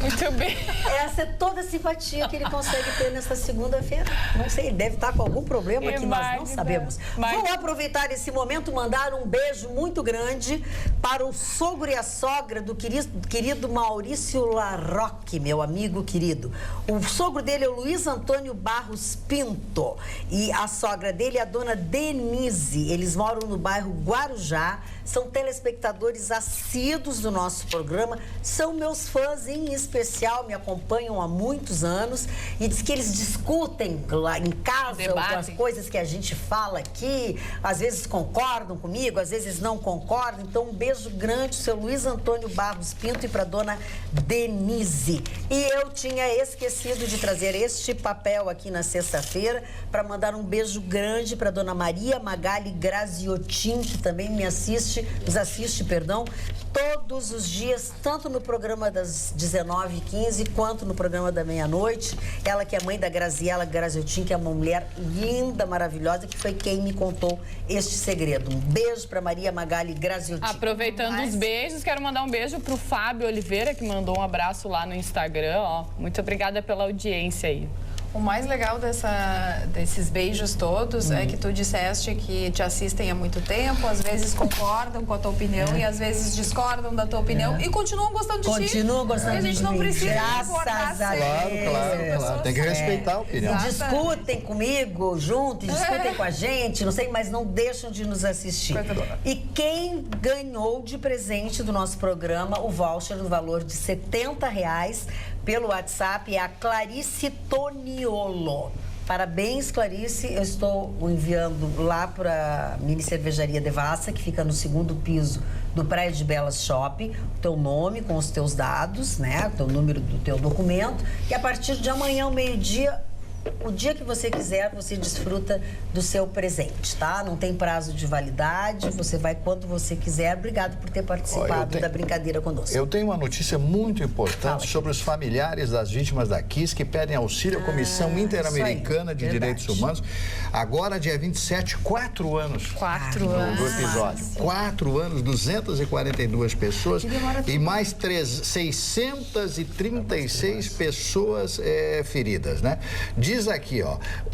Speaker 6: Muito bem.
Speaker 1: Essa é toda a simpatia que ele consegue ter nesta segunda-feira. Não sei, ele deve estar com algum problema que nós não sabemos. Vou aproveitar esse momento e mandar um beijo muito grande para o sogro e a sogra do querido Maurício Larroque, meu amigo querido. O sogro dele é o Luiz Antônio Barros Pinto e a sogra dele é a dona Denise. Eles moram no bairro Guarujá, são telespectadores assíduos do nosso programa, são meus fãs em especial, me acompanham há muitos anos e diz que eles discutem lá em casa as coisas que a gente fala aqui, às vezes concordam comigo, às vezes não concordam. Então, um beijo grande, seu Luiz Antônio Barros Pinto, e para dona Denise. E eu tinha esquecido de trazer este papel aqui na sexta-feira para mandar um beijo grande para dona Maria Magali Graziotin, que também nos assiste, todos os dias, tanto no programa das 19h15 quanto no programa da meia-noite. Ela que é mãe da Graziela Graziotin, que é uma mulher linda, maravilhosa, que foi quem me contou este segredo. Um beijo para Maria Magali Graziotin.
Speaker 6: Aproveitando os beijos, quero mandar um beijo para o Fábio Oliveira, que mandou um abraço lá no Instagram. Muito obrigada pela audiência aí.
Speaker 2: O mais legal desses beijos todos é que tu disseste que te assistem há muito tempo, às vezes concordam com a tua opinião e às vezes discordam da tua opinião e continuam gostando de ti.
Speaker 1: Continuam gostando de mim.
Speaker 2: A gente não precisa
Speaker 1: concordar sempre.
Speaker 4: Claro. Tem que respeitar a opinião.
Speaker 1: Discutem comigo junto, discutem com a gente, não sei, mas não deixam de nos assistir. E quem ganhou de presente do nosso programa o voucher no valor de R$70 pelo WhatsApp é a Clarice Toniolo. Parabéns, Clarice. Eu estou enviando lá para a Mini Cervejaria Devassa, que fica no 2º piso do Praia de Belas Shopping, o teu nome com os teus dados, né? O teu número do teu documento. E a partir de amanhã, ao meio-dia, o dia que você quiser, você desfruta do seu presente, tá? Não tem prazo de validade, você vai quando você quiser. Obrigado por ter participado da brincadeira conosco.
Speaker 4: Eu tenho uma notícia muito importante sobre os familiares das vítimas da KISS que pedem auxílio à Comissão Interamericana de Direitos Humanos. Agora, dia 27, 4 anos.
Speaker 6: 4 anos.
Speaker 4: Do episódio. 4 anos, 242 pessoas e mais 636 pessoas feridas, né? Diz aqui,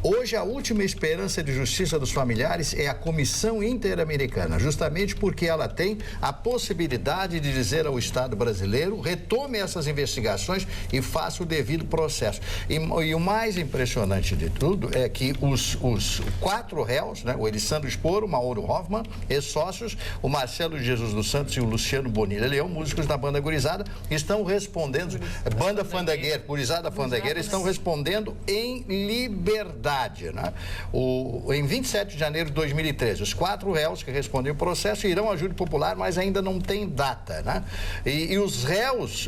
Speaker 4: hoje a última esperança de justiça dos familiares é a Comissão Interamericana, justamente porque ela tem a possibilidade de dizer ao Estado brasileiro, retome essas investigações e faça o devido processo. E o mais impressionante de tudo é que os 4 réus, né, o Elisandro Sporo, o Mauro Hoffman, ex-sócios, o Marcelo Jesus dos Santos e o Luciano Bonilha Leão, músicos da banda Gurizada, estão respondendo, banda Fandangueira, Gurizada Fandangueira, estão respondendo em liberdade, né? Em 27 de janeiro de 2013, os 4 réus que respondem o processo irão a júri popular, mas ainda não tem data, né? E os réus,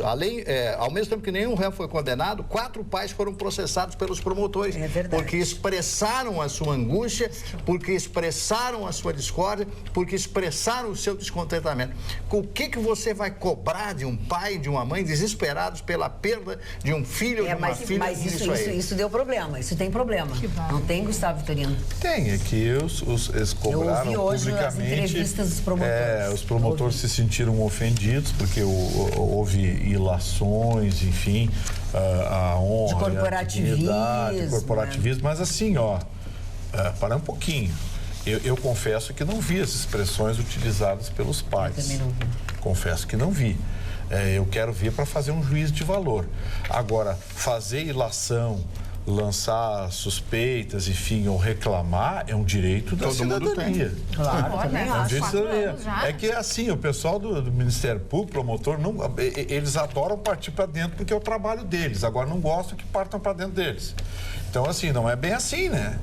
Speaker 4: ao mesmo tempo que nenhum réu foi condenado, 4 pais foram processados pelos promotores, porque expressaram a sua angústia, porque expressaram a sua discórdia, porque expressaram o seu descontentamento. O que você vai cobrar de um pai e de uma mãe desesperados pela perda de um filho ou de uma filha?
Speaker 1: Mas isso deu problema. Isso tem problema. Não tem, Gustavo Vitorino?
Speaker 5: Tem, é que eles cobraram
Speaker 1: eu ouvi hoje
Speaker 5: publicamente.
Speaker 1: As entrevistas dos promotores.
Speaker 5: Os promotores se sentiram ofendidos porque houve ilações, enfim, a honra,
Speaker 1: de corporativismo,
Speaker 5: mas assim, para um pouquinho. Eu confesso que não vi as expressões utilizadas pelos pais.
Speaker 1: Eu também não vi.
Speaker 5: Confesso que não vi. Eu quero ver para fazer um juízo de valor. Agora, fazer ilação, lançar suspeitas, enfim, ou reclamar, é um direito da cidadania.
Speaker 1: Claro, também
Speaker 5: é um direito da cidadania. É que assim, o pessoal do Ministério Público, promotor, eles adoram partir para dentro porque é o trabalho deles. Agora, não gostam que partam para dentro deles. Então, assim, não é bem assim, né?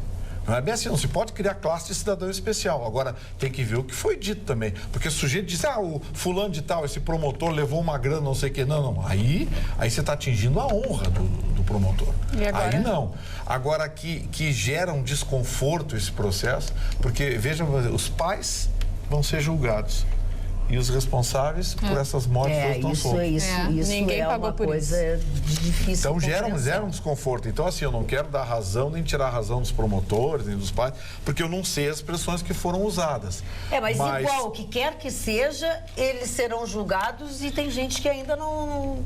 Speaker 5: Não é bem assim, não se pode criar classe de cidadão especial. Agora, tem que ver o que foi dito também. Porque o sujeito diz, o fulano de tal, esse promotor levou uma grana, não sei o quê. Não. Aí você está atingindo a honra do promotor.
Speaker 6: E agora?
Speaker 5: Aí não. Agora, que gera um desconforto esse processo, porque, veja, os pais vão ser julgados. E os responsáveis por essas mortes estão soltos.
Speaker 1: Isso
Speaker 6: Ninguém
Speaker 1: é
Speaker 6: pagou
Speaker 1: uma
Speaker 6: por
Speaker 1: coisa difícil.
Speaker 5: Então gera um desconforto. Então, assim, eu não quero dar razão, nem tirar a razão dos promotores, nem dos pais, porque eu não sei as expressões que foram usadas.
Speaker 1: Mas igual, o que quer que seja, eles serão julgados e tem gente que ainda não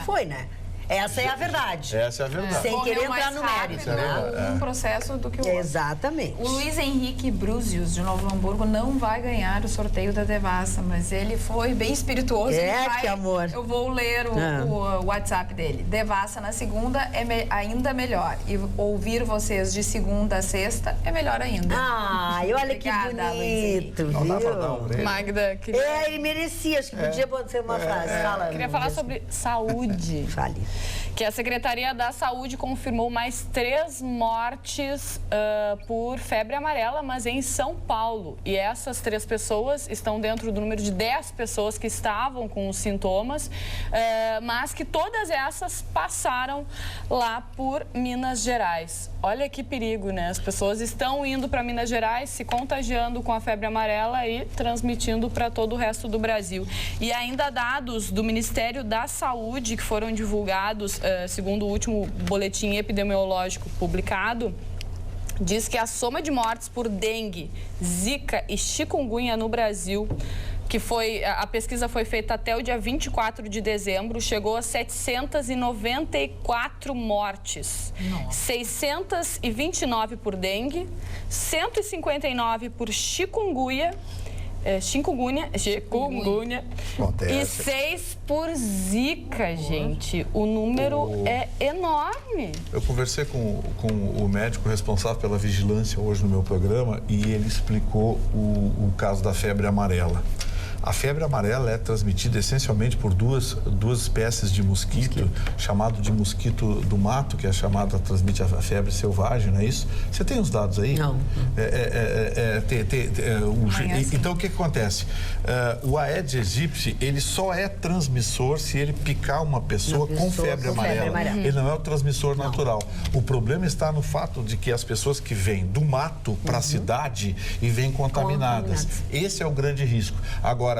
Speaker 1: foi, né? Essa é a verdade.
Speaker 5: Essa é a verdade.
Speaker 1: Sem querer entrar no mérito.
Speaker 2: Um processo do que o outro.
Speaker 1: Exatamente.
Speaker 2: O Luiz Henrique Brusius, de Novo Hamburgo, não vai ganhar o sorteio da Devassa, mas ele foi bem espirituoso.
Speaker 1: Que amor.
Speaker 2: Eu vou ler o WhatsApp dele. Devassa na segunda é ainda melhor. E ouvir vocês de segunda a sexta é melhor ainda.
Speaker 1: Ai, olha que bonito,
Speaker 5: Não dá pra
Speaker 1: viu?
Speaker 5: dar um beijo.
Speaker 6: Magda,
Speaker 1: Ele merecia, acho que podia ser uma frase. Fala,
Speaker 6: queria falar sobre saúde.
Speaker 1: Fale.
Speaker 6: Que a Secretaria da Saúde confirmou mais 3 mortes por febre amarela, mas em São Paulo. E essas 3 pessoas estão dentro do número de 10 pessoas que estavam com os sintomas, mas que todas essas passaram lá por Minas Gerais. Olha que perigo, né? As pessoas estão indo para Minas Gerais, se contagiando com a febre amarela e transmitindo para todo o resto do Brasil. E ainda dados do Ministério da Saúde que foram divulgados, segundo o último boletim epidemiológico publicado, diz que a soma de mortes por dengue, zika e chikungunya no Brasil, a pesquisa foi feita até o dia 24 de dezembro, chegou a 794 mortes. Nossa. 629 por dengue, 159 por chikungunya e 6 por zika, gente. O número é enorme.
Speaker 5: Eu conversei com o médico responsável pela vigilância hoje no meu programa e ele explicou o caso da febre amarela. A febre amarela é transmitida essencialmente por duas espécies de mosquito, chamado de mosquito do mato, que é chamado, transmite a febre selvagem, não é isso? Você tem os dados aí?
Speaker 1: Não.
Speaker 5: Então, o que acontece? O Aedes aegypti, ele só é transmissor se ele picar uma pessoa com febre amarela. Ele não é o transmissor natural. O problema está no fato de que as pessoas que vêm do mato para a cidade e vêm contaminadas. Esse é o grande risco. Agora,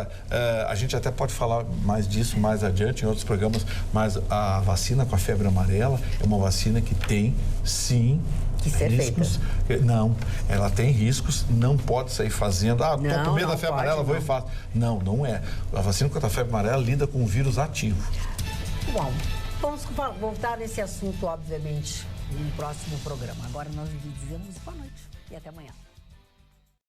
Speaker 5: a gente até pode falar mais disso mais adiante em outros programas, mas a vacina com a febre amarela é uma vacina que tem, sim, riscos. Não, ela tem riscos, não pode sair fazendo. Tô com medo da febre amarela, vou e faço. Não, não é. A vacina contra a febre amarela lida com um vírus ativo.
Speaker 1: Bom, vamos voltar nesse assunto, obviamente, no próximo programa. Agora nós lhe dizemos boa noite e até amanhã.